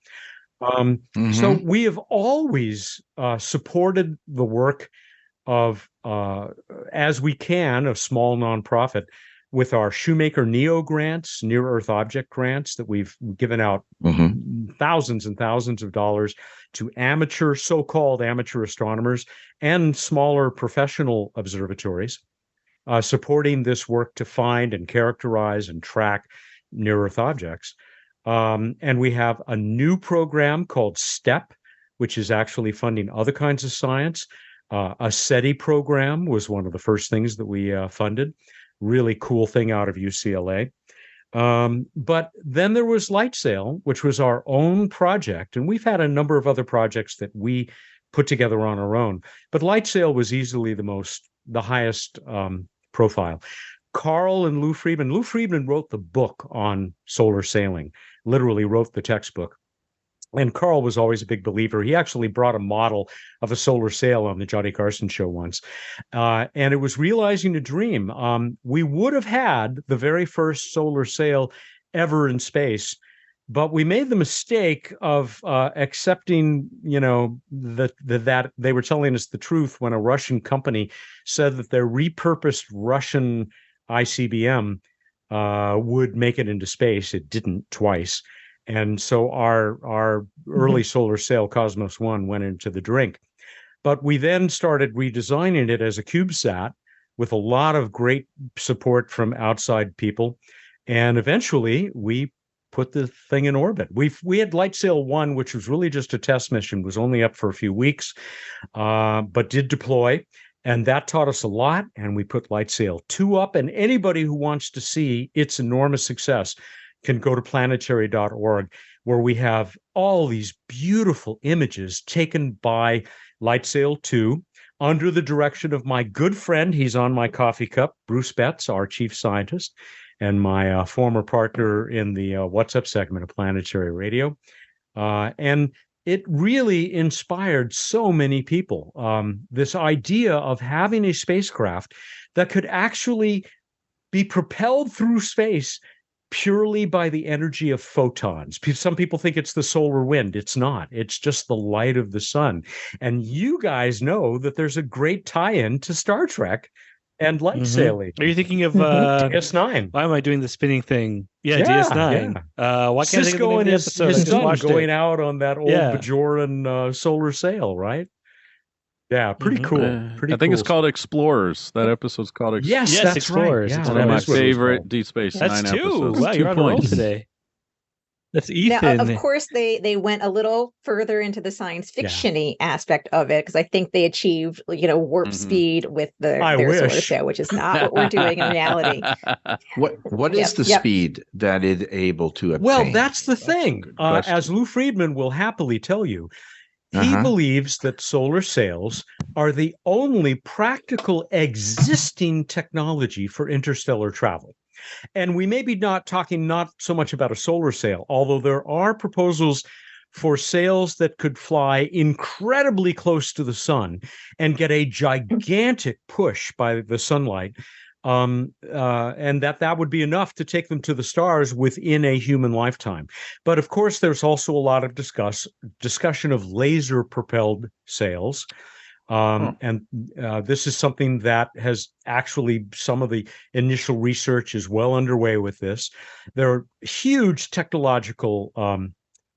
So we have always supported the work of, as we can, a small nonprofit with our Shoemaker NEO grants, Near Earth Object grants that we've given out thousands and thousands of dollars to so-called amateur astronomers and smaller professional observatories, supporting this work to find and characterize and track near Earth objects. And we have a new program called STEP, which is actually funding other kinds of science. A SETI program was one of the first things that we funded. Really cool thing out of UCLA. But then there was LightSail, which was our own project. And we've had a number of other projects that we put together on our own. But LightSail was easily the highest profile. Carl and Lou Friedman wrote the book on solar sailing, literally wrote the textbook. And Carl was always a big believer. He actually brought a model of a solar sail on the Johnny Carson show once. And it was realizing a dream. We would have had the very first solar sail ever in space, but we made the mistake of accepting, that they were telling us the truth when a Russian company said that their repurposed Russian ICBM would make it into space. It didn't twice. And so our early solar sail, Cosmos 1, went into the drink. But we then started redesigning it as a CubeSat with a lot of great support from outside people. And eventually we put the thing in orbit. We had LightSail 1, which was really just a test mission, was only up for a few weeks, but did deploy. And that taught us a lot. And we put LightSail 2 up. And anybody who wants to see its enormous success can go to planetary.org, where we have all these beautiful images taken by LightSail 2 under the direction of my good friend. He's on my coffee cup, Bruce Betts, our chief scientist, and my former partner in the What's Up segment of Planetary Radio. And it really inspired so many people. This idea of having a spacecraft that could actually be propelled through space purely by the energy of photons. Some people think it's the solar wind. It's not. It's just the light of the sun. And you guys know that there's a great tie-in to Star Trek and light sailing. Are you thinking of DS9? Why am I doing the spinning thing? Yeah, DS9. Yeah. Why can't Cisco I think of the name of the and his episode? son going out on that old Bajoran solar sail, right? Yeah, pretty cool. I think it's called Explorers. That episode's called Explorers. Yes, that's Explorers. Right. Yeah, One of my favorite Deep Space Nine That's episodes. Wow, you're on a roll today. That's Ethan. Now, of course, they went a little further into the science fiction-y aspect of it, because I think they achieved, warp speed with their solar sail, which is not what we're doing in reality. What is the speed that it's able to obtain? Well, that's the thing. As Lou Friedman will happily tell you, he believes that solar sails are the only practical existing technology for interstellar travel. And we may be not so much about a solar sail, although there are proposals for sails that could fly incredibly close to the sun and get a gigantic push by the sunlight. And that would be enough to take them to the stars within a human lifetime. But of course, there's also a lot of discussion of laser-propelled sails. And this is something that has actually, some of the initial research is well underway with this. There are huge technological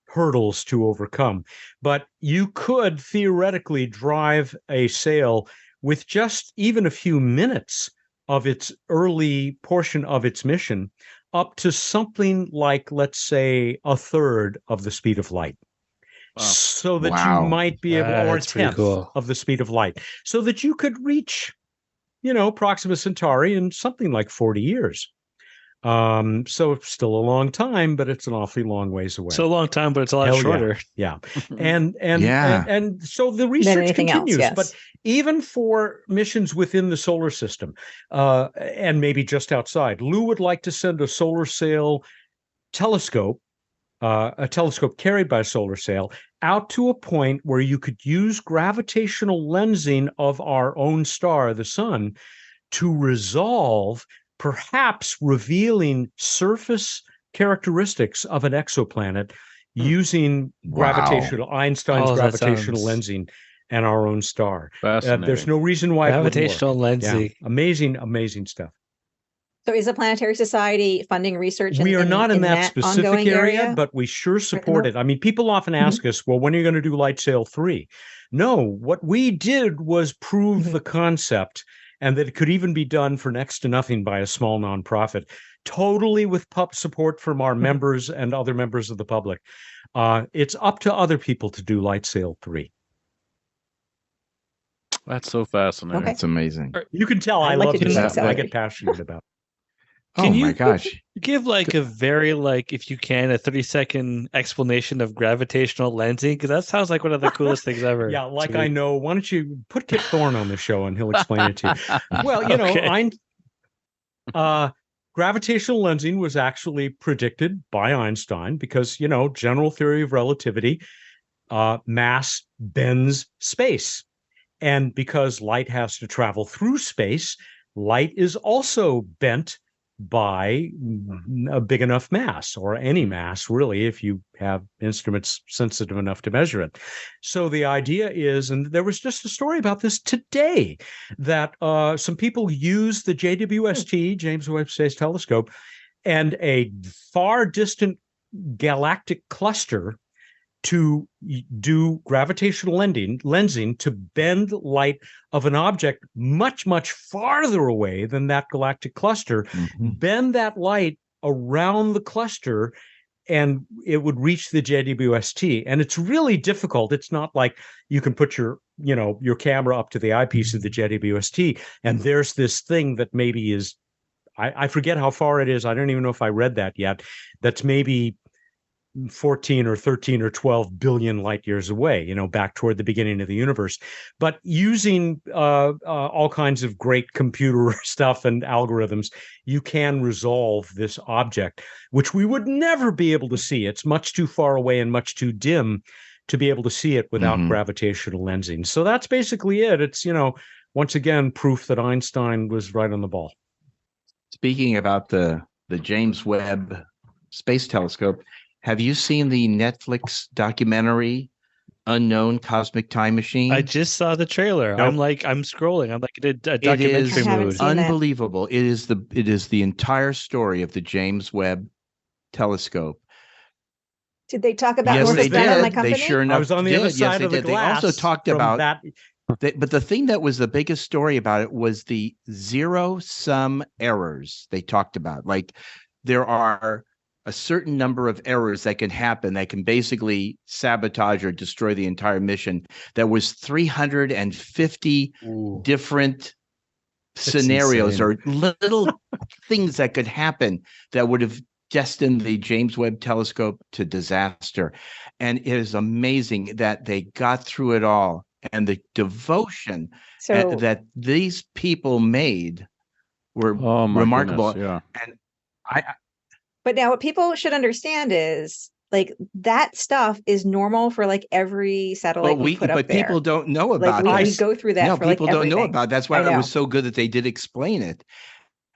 hurdles to overcome, but you could theoretically drive a sail with just even a few minutes of its early portion of its mission up to something like, let's say, a third of the speed of light. Wow. So that you might be able, or a tenth of the speed of light, so that you could reach, Proxima Centauri in something like 40 years. So it's still a long time, but it's an awfully long ways away. So a long time, but it's a lot shorter. Yeah. And so the research continues, but even for missions within the solar system, and maybe just outside, Lou would like to send a solar sail telescope, a telescope carried by a solar sail, out to a point where you could use gravitational lensing of our own star, the sun, to resolve, perhaps revealing surface characteristics of an exoplanet using Einstein's gravitational lensing and our own star. There's no reason why gravitational lensing. Yeah. Amazing stuff. So is the Planetary Society funding research? We are not in that specific area, but we sure support it. I mean, people often ask us, well, when are you going to do LightSail 3? No, what we did was prove the concept, and that it could even be done for next to nothing by a small nonprofit, totally with support from our members and other members of the public. It's up to other people to do LightSail 3. That's so fascinating. That's amazing. You can tell I love this stuff. I get passionate about it. My gosh. Give a very, if you can, a 30-second explanation of gravitational lensing, because that sounds like one of the coolest things ever. Yeah, I know. Why don't you put Kip Thorne on the show and he'll explain it to you. Well, gravitational lensing was actually predicted by Einstein because, general theory of relativity, mass bends space. And because light has to travel through space, light is also bent by a big enough mass, or any mass, really, if you have instruments sensitive enough to measure it. So the idea is, and there was just a story about this today, that some people used the JWST, James Webb Space Telescope, and a far distant galactic cluster to do gravitational lensing to bend light of an object much, much farther away than that galactic cluster, bend that light around the cluster and it would reach the JWST. And it's really difficult. It's not like you can put your camera up to the eyepiece of the JWST, and there's this thing that maybe is, I forget how far it is. I don't even know if I read that yet. That's maybe 14 or 13 or 12 billion light years away, back toward the beginning of the universe. But using all kinds of great computer stuff and algorithms, you can resolve this object, which we would never be able to see. It's much too far away and much too dim to be able to see it without gravitational lensing. So that's basically it. It's, once again, proof that Einstein was right on the ball. Speaking about the James Webb Space Telescope, have you seen the Netflix documentary Unknown Cosmic Time Machine? I just saw the trailer. Nope. I'm scrolling. I'm like in a documentary mode. Unbelievable. It is the entire story of the James Webb Telescope. Did they talk about Northrop Grumman, my company? They sure enough I was on the other side of the glass. They also talked about that. But the thing that was the biggest story about it was the zero-sum errors they talked about. Like, there are a certain number of errors that can happen that can basically sabotage or destroy the entire mission. There was 350 different scenarios or little things that could happen that would have destined the James Webb Telescope to disaster. And it is amazing that they got through it all, and the devotion that these people made were remarkable. Goodness, yeah. And But now what people should understand is, like, that stuff is normal for like every satellite we put up there. But people don't know about it. We go through that. No, for people like don't know about it. That's why it was so good that they did explain it.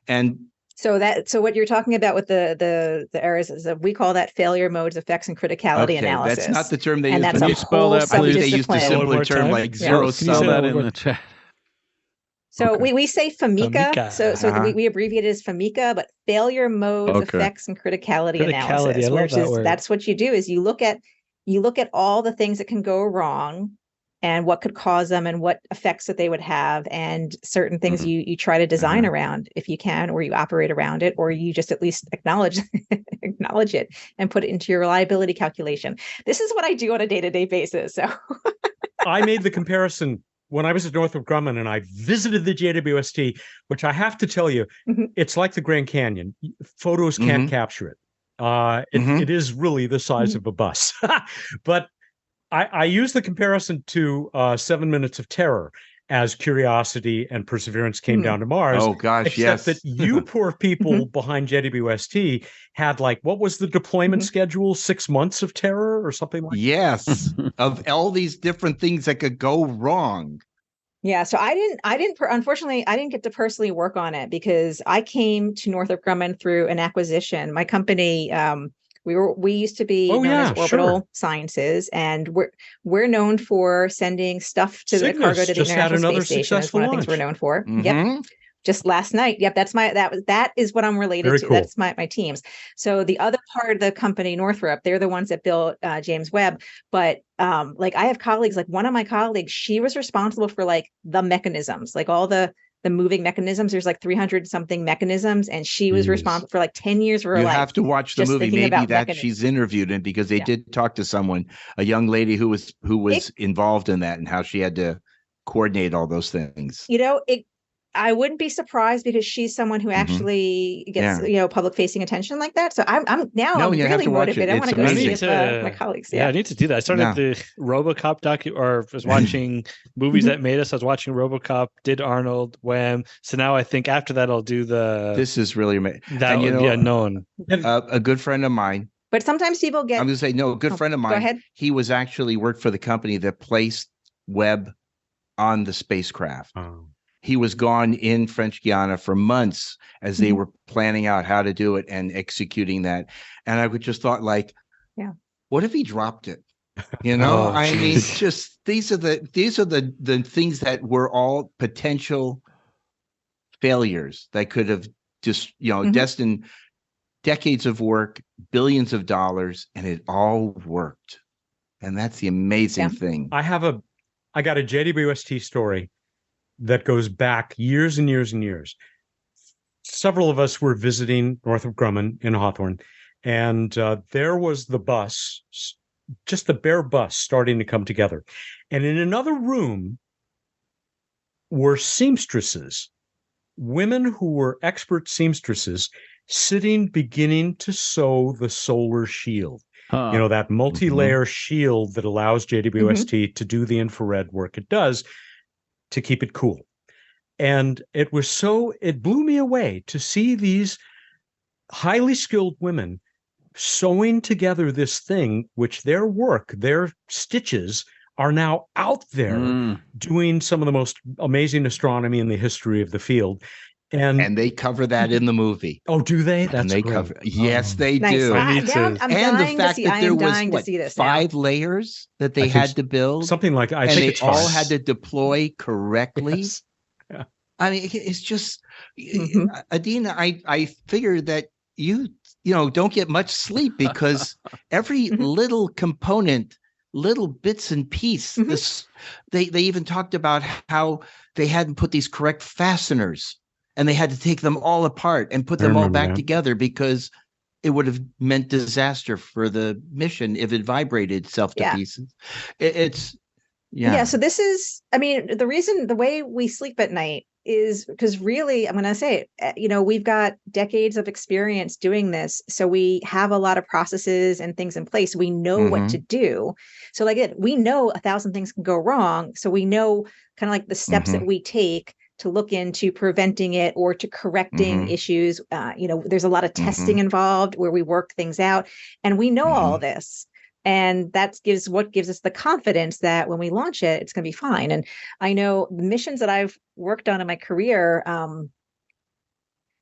And so what you're talking about with the errors is we call that failure modes, effects, and criticality analysis. That's not the term they use. Can you spell that, please? They used a simpler term like zero sum. Spell that in the chat. So we say FAMICA. So we abbreviate it as FAMICA, but failure modes, effects, and criticality analysis. I love that word. That's what you do is you look at all the things that can go wrong and what could cause them and what effects that they would have, and certain things you try to design around if you can, or you operate around it, or you just at least acknowledge it and put it into your reliability calculation. This is what I do on a day-to-day basis. So I made the comparison when I was at Northrop Grumman and I visited the JWST, which I have to tell you, it's like the Grand Canyon. Photos can't capture it. It is really the size of a bus. But I use the comparison to 7 Minutes of Terror, as Curiosity and Perseverance came down to Mars. Oh, gosh, except that you poor people behind JWST had, like, what was the deployment schedule? 6 months of terror or something like that? Yes, of all these different things that could go wrong. Yeah, so unfortunately, I didn't get to personally work on it because I came to Northrop Grumman through an acquisition. My company, we used to be known as Orbital Sciences, and we're known for sending stuff to the cargo to the International Space Station. That's one of the things we're known for. Yep. Just last night. Yep, that is what I'm related to. Cool. That's my teams. So the other part of the company, Northrop, they're the ones that built James Webb. But like, I have colleagues, like one of my colleagues, she was responsible for like the mechanisms, like all the moving mechanisms. There's like 300 something mechanisms, and she was responsible for like 10 years of her life. You have to watch the movie. Maybe that she's interviewed in, because they did talk to someone, a young lady who was involved in that, and how she had to coordinate all those things. I wouldn't be surprised, because she's someone who actually gets public facing attention like that. So I'm really motivated. I want to go see my colleagues. Yeah, I need to do that. I started the RoboCop was watching movies that made us. I was watching RoboCop, did Arnold, Wham. So now I think after that I'll do the. This is really amazing. That would be unknown. A good friend of mine. But sometimes people get. I'm going to say no. A good friend of mine. Go ahead. He was actually worked for the company that placed Webb on the spacecraft. Oh. He was gone in French Guiana for months as they were planning out how to do it and executing that. And I would just thought, like, what if he dropped it? I mean, just these are the things that were all potential failures that could have just, destined decades of work, billions of dollars, and it all worked. And that's the amazing thing. I got a JWST story that goes back years and years and years. Several of us were visiting Northrop Grumman in Hawthorne, And there was the bus, just the bare bus starting to come together. And in another room were seamstresses, women who were expert seamstresses, beginning to sew the solar shield. That multi-layer shield that allows JWST to do the infrared work it does to keep it cool. And it blew me away to see these highly skilled women sewing together this thing, which their work, their stitches, are now out there doing some of the most amazing astronomy in the history of the field. And they cover that in the movie. Oh, do they? That's great. Yes, they do. I'm dying to see. I am dying to see this. 5 layers that they had to build, something like. I think they it's all had to deploy correctly. Yes. Yeah. I mean, it's just, Adina. I figured that you don't get much sleep because every little component, little bits and pieces. They even talked about how they hadn't put these correct fasteners. And they had to take them all apart and put them all back together because it would have meant disaster for the mission if it vibrated itself to pieces. So this is, the way we sleep at night is because really, I'm going to say it, we've got decades of experience doing this. So we have a lot of processes and things in place. We know what to do. So we know 1,000 things can go wrong. So we know kind of like the steps that we take to look into preventing it or to correcting issues. There's a lot of testing involved where we work things out, and we know all this. And that gives us the confidence that when we launch it, it's going to be fine. And I know the missions that I've worked on in my career,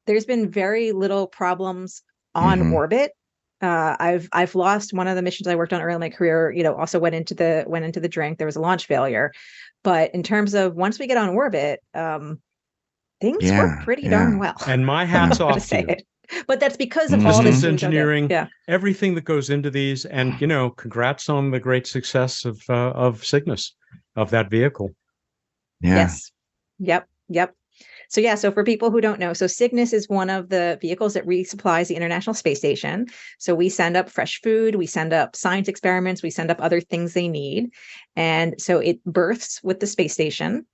there's been very little problems on orbit. I've lost one of the missions I worked on early in my career, also went into the drink. There was a launch failure. But in terms of once we get on orbit, things work pretty darn well. And my hat's off to you. But that's because of all this engineering, everything that goes into these. And, congrats on the great success of Cygnus, of that vehicle. Yeah. Yes. Yep. So for people who don't know, so Cygnus is one of the vehicles that resupplies the International Space Station. So we send up fresh food, we send up science experiments, we send up other things they need. And so it berths with the space station,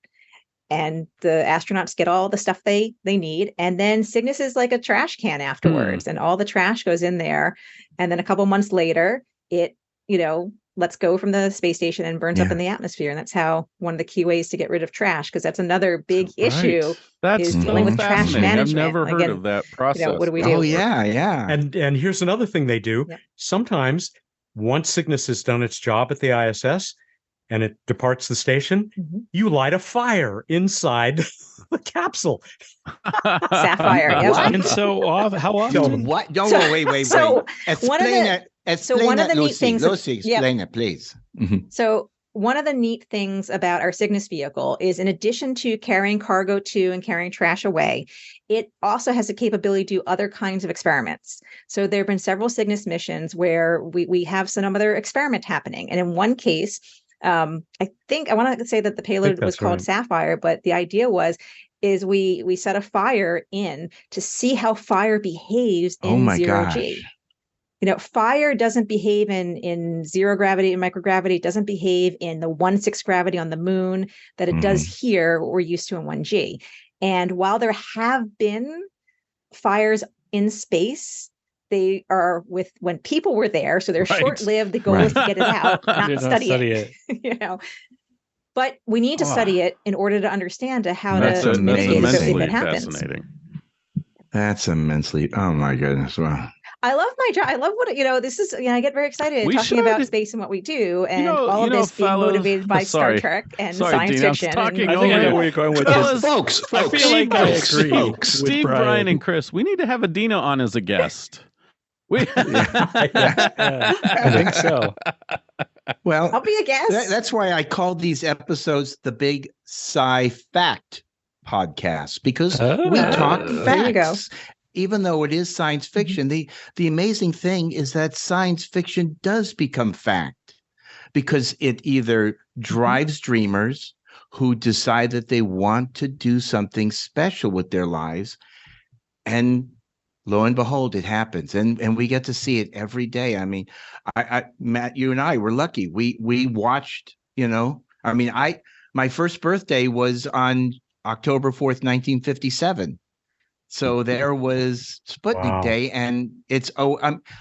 and the astronauts get all the stuff they need. And then Cygnus is like a trash can afterwards, and all the trash goes in there. And then a couple months later, it, lets go from the space station and burns up in the atmosphere. And that's how one of the key ways to get rid of trash, because that's another big issue. That's is dealing with trash management. I've never heard of that process. What do we do? Oh, yeah. And here's another thing they do. Yeah. Sometimes once Cygnus has done its job at the ISS and it departs the station, you light a fire inside the capsule. Sapphire. Yep. And so how often? What? Don't wait. So one of the neat things. Explain it, please. So one of the neat things about our Cygnus vehicle is, in addition to carrying cargo to and carrying trash away, it also has the capability to do other kinds of experiments. So there have been several Cygnus missions where we have some other experiment happening. And in one case, I want to say that the payload was called Sapphire, but the idea is we set a fire in to see how fire behaves in zero G. Fire doesn't behave in zero gravity and microgravity. It doesn't behave in the 1/6 gravity on the moon that it does here, what we're used to in 1G. And while there have been fires in space, they are when people were there, so they're short-lived. The goal is to get it out, not study it. But we need to study it in order to understand how to mitigate it if it happens. That's immensely. Oh my goodness! Wow. I love my job. I love what this is. I get very excited talking about space and what we do, and all of this being motivated by Star Trek and science fiction. I think I know where you're going with this, folks. I feel like I agree. Steve, Brian, and Cris. We need to have Adina on as a guest. I think so. Well, I'll be a guest. That's why I called these episodes the Big Sci-Fi Podcast, because we talk facts. There you go. Even though it is science fiction, the amazing thing is that science fiction does become fact, because it either drives dreamers who decide that they want to do something special with their lives, and lo and behold, it happens, and we get to see it every day. I mean, Matt, you and I were lucky. We watched. I mean, my first birthday was on October 4th, 1957. So there was Sputnik Day, and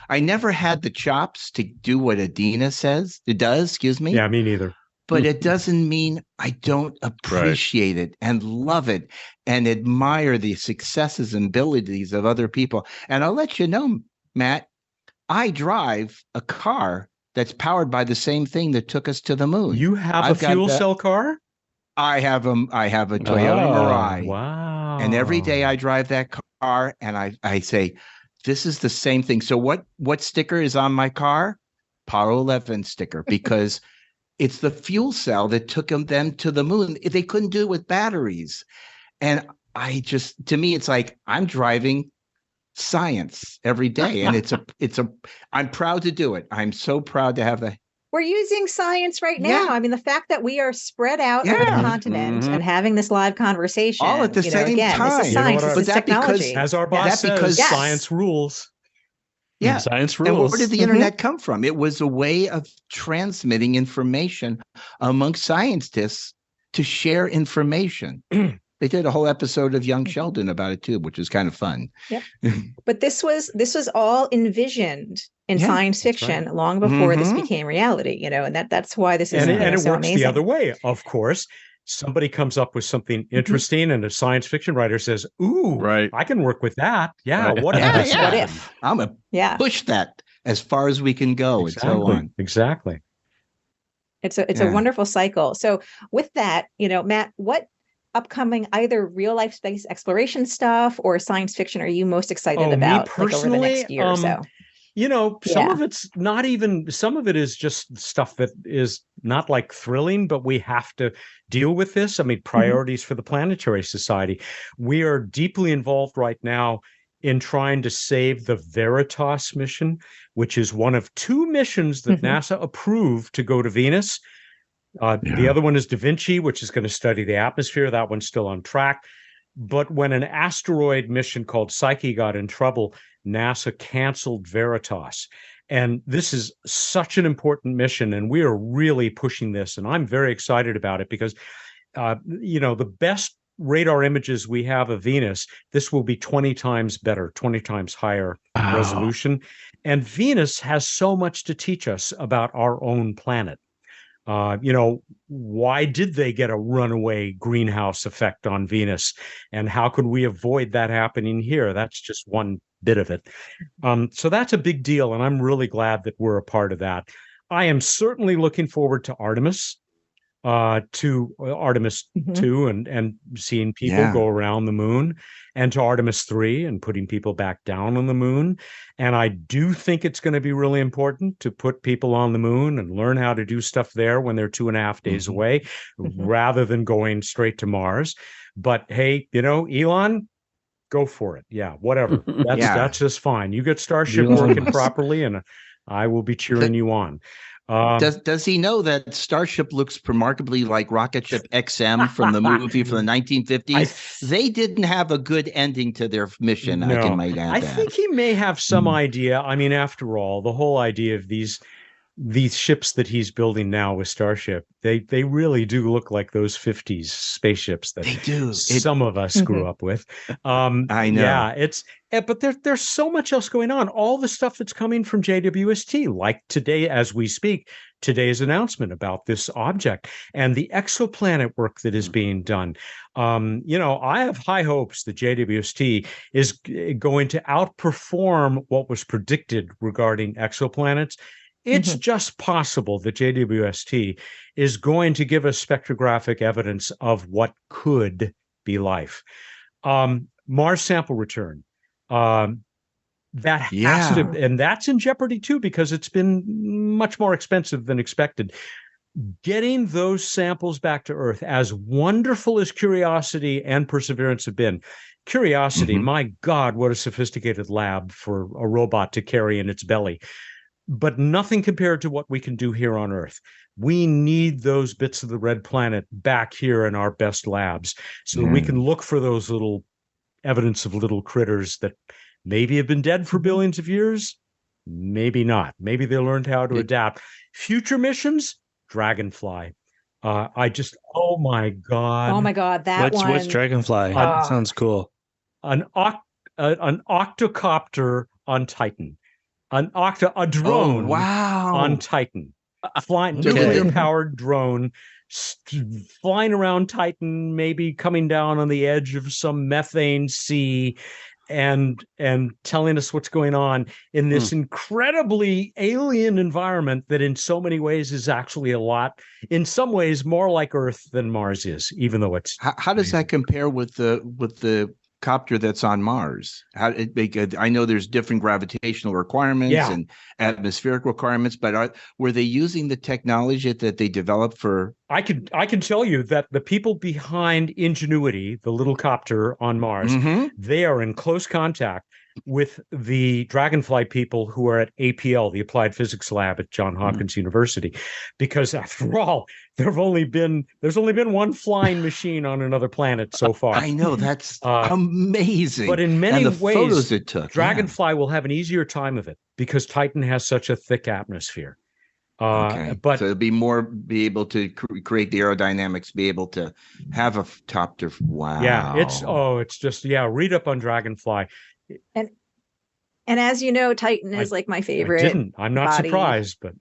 I never had the chops to do what Adina says. It does, excuse me. Yeah, me neither. But it doesn't mean I don't appreciate it and love it and admire the successes and abilities of other people. And I'll let you know, Matt, I drive a car that's powered by the same thing that took us to the moon. You have a fuel cell car? I have a Toyota Mirai. Wow. And every day I drive that car and I say, this is the same thing. So what sticker is on my car? Apollo 11 sticker, because it's the fuel cell that took them to the moon. They couldn't do it with batteries. And to me, it's like I'm driving science every day. And I'm proud to do it. I'm so proud to have that. We're using science right now. Yeah. I mean, the fact that we are spread out over the continent and having this live conversation all at the same time. This is science, this is technology. Because, as our boss says, science rules. Yeah, science rules. And where did the internet come from? It was a way of transmitting information amongst scientists to share information. They did a whole episode of Young Sheldon about it too, which is kind of fun. Yep. But this was all envisioned in science fiction long before this became reality, and that's why this is and it so works amazing. The other way, of course. Somebody comes up with something interesting, and a science fiction writer says, "Ooh, I can work with that." Yeah, what if? What if? I'm gonna push that as far as we can go, and so on. Exactly. It's a wonderful cycle. So with that, Matt, what upcoming either real life space exploration stuff or science fiction are you most excited about over the next year or so? Some of it's not even, some of it is just stuff that is not like thrilling, but we have to deal with this. I mean, priorities for the Planetary Society. We are deeply involved right now in trying to save the Veritas mission, which is one of two missions that NASA approved to go to Venus. The other one is Da Vinci, which is going to study the atmosphere. That one's still on track. But when an asteroid mission called Psyche got in trouble, NASA canceled Veritas. And this is such an important mission, and we are really pushing this. And I'm very excited about it because, the best radar images we have of Venus, this will be 20 times better, 20 times higher resolution. And Venus has so much to teach us about our own planet. Why did they get a runaway greenhouse effect on Venus? And how could we avoid that happening here? That's just one bit of it. So that's a big deal. And I'm really glad that we're a part of that. I am certainly looking forward to Artemis, to Artemis 2 and seeing people go around the moon, and to Artemis 3 and putting people back down on the moon. And I do think it's going to be really important to put people on the moon and learn how to do stuff there when they're 2.5 days away, rather than going straight to Mars. But hey, Elon, go for it. Yeah, whatever. That's just fine. You get Starship working properly, and I will be cheering you on. Does he know that Starship looks remarkably like Rocket Ship XM from the movie from the 1950s? They didn't have a good ending to their mission. No, I might add I think he may have some idea. I mean, after all, the whole idea of these ships that he's building now with Starship, they really do look like those 50s spaceships that they do. Some of us grew up with. I know. Yeah, but there's so much else going on. All the stuff that's coming from JWST, like today as we speak, today's announcement about this object and the exoplanet work that is being done. I have high hopes that JWST is going to outperform what was predicted regarding exoplanets. It's just possible that JWST is going to give us spectrographic evidence of what could be life. Mars sample return. That has to, and that's in jeopardy too, because it's been much more expensive than expected. Getting those samples back to Earth, as wonderful as Curiosity and Perseverance have been, Curiosity, my God, what a sophisticated lab for a robot to carry in its belly. But nothing compared to what we can do here on Earth. We need those bits of the red planet back here in our best labs so that we can look for those little evidence of little critters that maybe have been dead for billions of years, maybe not. Maybe they learned how to adapt. Future missions, Dragonfly. Oh my God, that one. What's Dragonfly? That sounds cool. An octocopter on Titan. A drone on Titan. Flying, nuclear-powered drone flying around Titan, maybe coming down on the edge of some methane sea and telling us what's going on in this incredibly alien environment that in so many ways is actually a lot, in some ways, more like Earth than Mars is, even though it's... How does that compare with the copter that's on Mars? I know there's different gravitational requirements and atmospheric requirements, but were they using the technology that they developed for? I can tell you that the people behind Ingenuity, the little copter on Mars, they are in close contact with the Dragonfly people who are at APL, the Applied Physics Lab at Johns Hopkins University, because after all, there's only been one flying machine on another planet so far. I know, that's amazing. But in many ways, photos it took, Dragonfly will have an easier time of it because Titan has such a thick atmosphere. But so it'll be able to create the aerodynamics, be able to have a copter. Wow. Yeah, it's just read up on Dragonfly. And as you know, Titan is like my favorite. I'm not surprised, but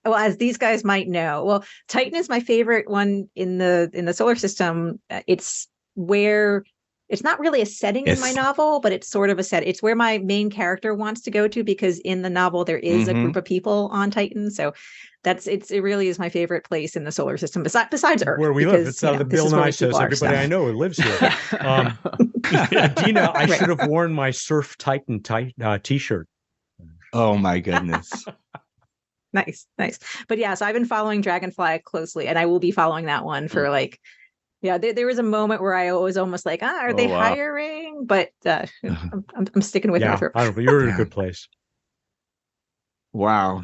as these guys might know, Titan is my favorite one in the solar system. It's where it's not really a setting in my novel, but it's sort of a set. It's where my main character wants to go to, because in the novel there is a group of people on Titan. So it really is my favorite place in the solar system besides Earth. Where we live. It's the Bill Nye says everybody I know who lives here. Dina, I should have worn my Surf Titan t-shirt. Oh my goodness. Nice. But so I've been following Dragonfly closely, and I will be following that one for there was a moment where I was almost like, are they hiring? But I'm sticking with it. I don't know, you're in a good place. Wow.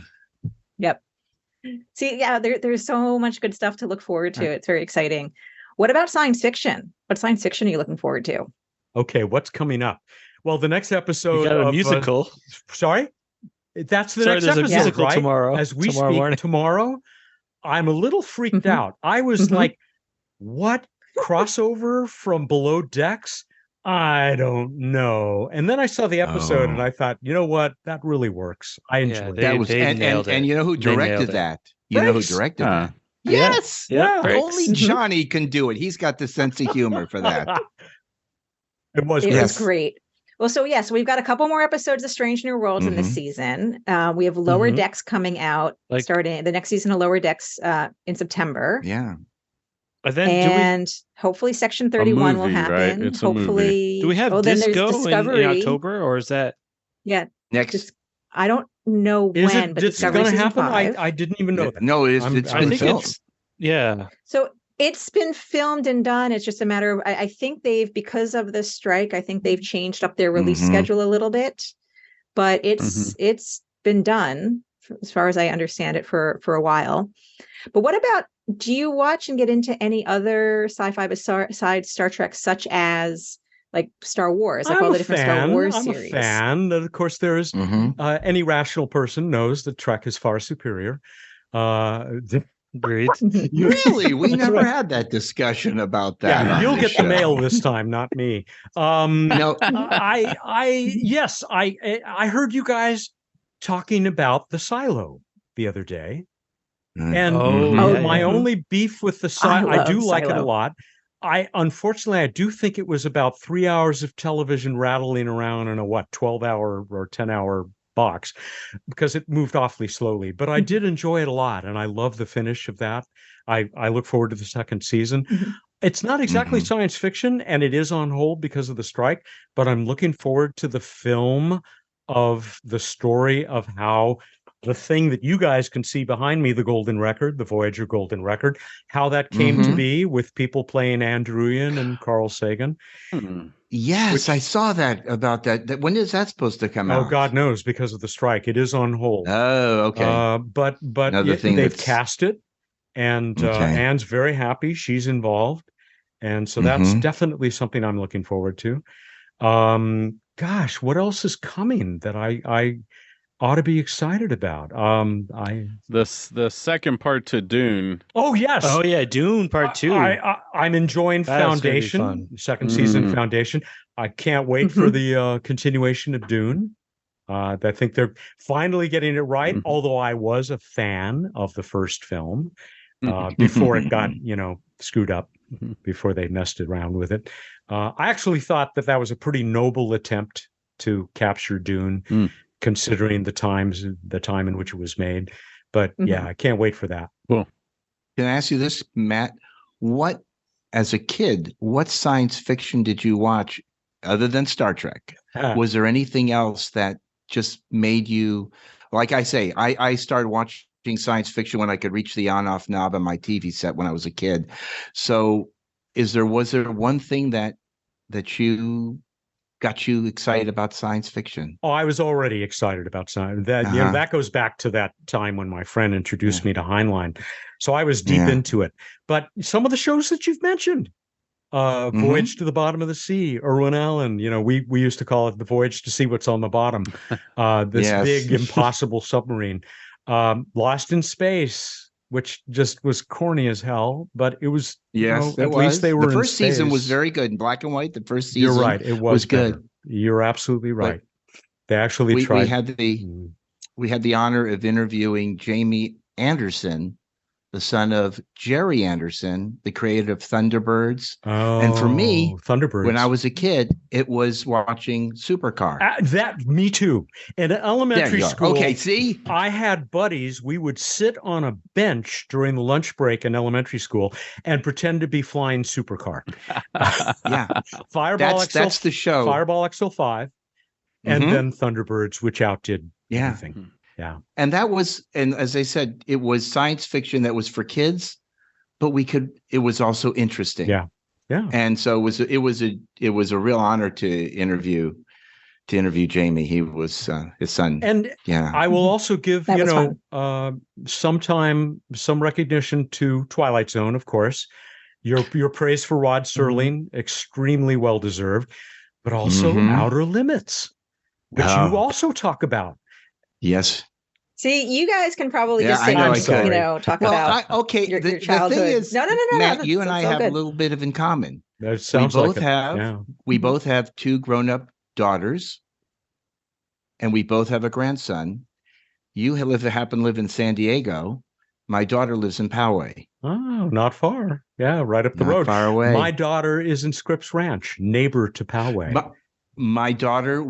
Yep. See, there's so much good stuff to look forward to. It's very exciting. What about science fiction? What science fiction are you looking forward to? Okay, what's coming up? Well, the next episode of a musical. Sorry? That's the next episode, musical right? Tomorrow. As we speak morning. Tomorrow, I'm a little freaked out. I was like, what crossover from Below Decks? I don't know. And then I saw the episode and I thought, you know what? That really works. I enjoyed it. And you know who directed that? You know who directed that? Yes. Only Johnny can do it. He's got the sense of humor for that. It was great. Well, so we've got a couple more episodes of Strange New Worlds in this season. We have Lower Decks coming out, starting the next season of Lower Decks in September. Yeah. And hopefully Section 31 will happen. Right? It's hopefully. Do we have Disco in October, or is that next? I don't know when, but it's going to happen. I didn't even know that. No, it's been filmed. So it's been filmed and done. It's just a matter of I think because of the strike, I think they've changed up their release schedule a little bit, but it's been done as far as I understand it for a while. But what about? Do you watch and get into any other sci-fi besides Star Trek, such as like Star Wars, like all the different Star Wars series? I'm a fan. Of course, there is any rational person knows that Trek is far superior. Agreed. Really? We never had that discussion about that. Yeah, you'll get the mail this time, not me. No, I heard you guys talking about the Silo the other day. And my only beef with the Silo, I do like it a lot. Unfortunately, I do think it was about 3 hours of television rattling around in a 12-hour or 10-hour box, because it moved awfully slowly. But I did enjoy it a lot, and I love the finish of that. I look forward to the second season. It's not exactly science fiction, and it is on hold because of the strike, but I'm looking forward to the film of the story of how the thing that you guys can see behind me, the Golden Record, the Voyager Golden Record, how that came to be with people playing Andrewian and Carl Sagan. Yes, I saw that about that. When is that supposed to come out? Oh, God knows, because of the strike. It is on hold. Oh, okay. But they've cast it, and Anne's very happy. She's involved. And so that's definitely something I'm looking forward to. gosh, what else is coming that I ought to be excited about? The second part to Dune. Oh yes. Oh yeah, Dune Part 2. I'm enjoying Foundation, second season Foundation. I can't wait for the continuation of Dune. I think they're finally getting it right. Although I was a fan of the first film before it got screwed up, before they messed around with it. I actually thought that was a pretty noble attempt to capture Dune. Considering the time in which it was made. But yeah, I can't wait for that. Cool. Can I ask you this, Matt? As a kid, what science fiction did you watch other than Star Trek? Was there anything else that just made you, like I say, I started watching science fiction when I could reach the on-off knob on my TV set when I was a kid. So was there one thing that you got you excited about science fiction? Oh, I was already excited about science. That goes back to that time when my friend introduced me to Heinlein. So I was deep into it. But some of the shows that you've mentioned, Voyage to the Bottom of the Sea, Irwin Allen, we used to call it the Voyage to See What's on the Bottom. This big, impossible submarine. Lost in Space, which just was corny as hell, but it was, at least they were the first in space. Season was very good in black and white. The first season, you're right, it was good. You're absolutely right. They actually tried. We had the honor of interviewing Jamie Anderson, the son of Jerry Anderson, the creator of Thunderbirds. And for me, Thunderbirds, when I was a kid, it was watching Supercar. Me too. In elementary school, okay, see, I had buddies. We would sit on a bench during the lunch break in elementary school and pretend to be flying Supercar. Fireball XL, that's the show. Fireball XL5, and then Thunderbirds, which outdid anything. Yeah. And as I said, it was science fiction that was for kids, but it was also interesting. Yeah. Yeah. And so it was a real honor to interview Jamie. He was his son. And I will also give, sometime some recognition to Twilight Zone, of course. Your praise for Rod Serling, extremely well deserved, but also Outer Limits, which you also talk about. Yes. See, you guys can probably just sit and talk about your childhood. The thing is, no, Matt, you and I have a little bit of in common. We both have two grown-up daughters, and we both have a grandson. You happen to live in San Diego. My daughter lives in Poway. Oh, not far. Yeah, right up the road. Far away. My daughter is in Scripps Ranch, neighbor to Poway. My daughter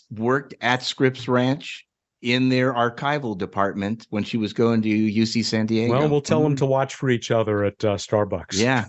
worked at Scripps Ranch in their archival department when she was going to UC San Diego. Well, we'll tell them to watch for each other at Starbucks. Yeah.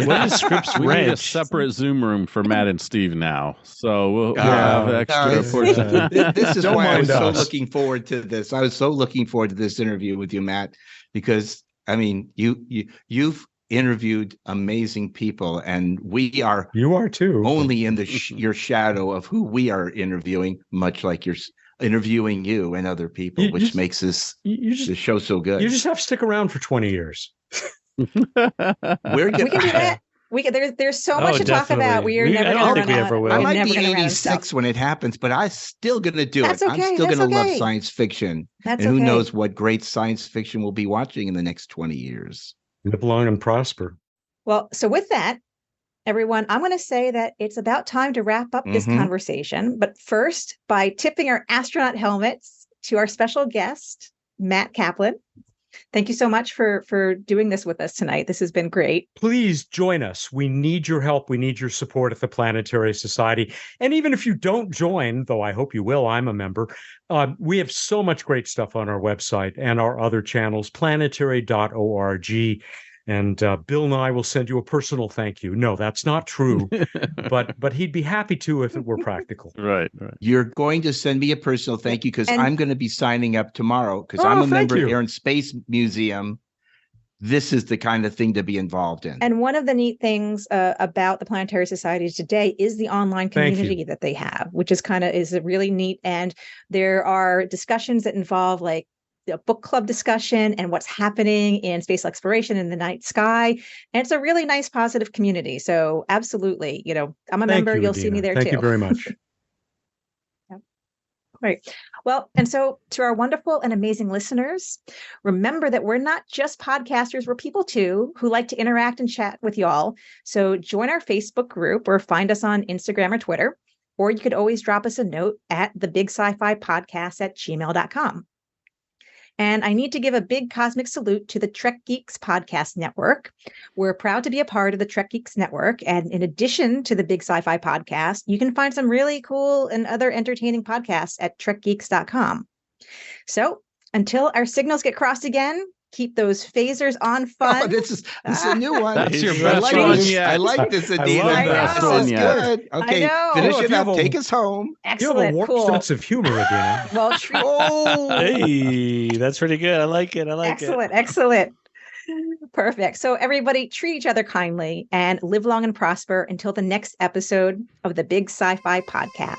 What is Scripps Ranch? We need a separate Zoom room for Matt and Steve now. So we'll have extra portion. This is why I was so looking forward to this. I was so looking forward to this interview with you, Matt, because I mean, you've interviewed amazing people, and you are too only in your shadow of who we are interviewing, much like you're interviewing you and other people, which makes this show so good. You just have to stick around for 20 years. We can do that. There's so much to talk about. I don't think we ever will. I might be 86 when it happens, but I'm still going to do it. I'm still going to love science fiction. And who knows what great science fiction we'll be watching in the next 20 years. Live long and prosper. Well, so with that, everyone, I'm going to say that it's about time to wrap up this conversation. But first, by tipping our astronaut helmets to our special guest, Mat Kaplan. Thank you so much for doing this with us tonight. This has been great. Please join us. We need your help. We need your support at the Planetary Society. And even if you don't join, though I hope you will, I'm a member, we have so much great stuff on our website and our other channels, planetary.org. And Bill Nye will send you a personal thank you. No, that's not true, but he'd be happy to if it were practical. Right. You're going to send me a personal thank you because I'm going to be signing up tomorrow because I'm a member of Air and Space Museum. This is the kind of thing to be involved in. And one of the neat things about the Planetary Society today is the online community that they have, which is really neat. And there are discussions that involve like a book club discussion and what's happening in space exploration in the night sky. And it's a really nice, positive community. So absolutely, I'm a member. You'll see me there too. Thank you very much. Right. Well, and so to our wonderful and amazing listeners, remember that we're not just podcasters, we're people too who like to interact and chat with y'all. So join our Facebook group or find us on Instagram or Twitter, or you could always drop us a note at the Big Sci-Fi Podcast at gmail.com. And I need to give a big cosmic salute to the Trek Geeks Podcast Network. We're proud to be a part of the Trek Geeks Network. And in addition to the Big Sci-Fi Podcast, you can find some really cool and other entertaining podcasts at trekgeeks.com. So until our signals get crossed again, keep those phasers on fun. Oh, this is a new one. That's your best one yet. I like this, Adina. This is good. Okay, finish it up. Take us home. Excellent. You have a warped sense of humor, Adina. Well, hey, that's pretty good. I like it. Excellent. Perfect. So everybody treat each other kindly and live long and prosper until the next episode of the Big Sci-Fi Podcast.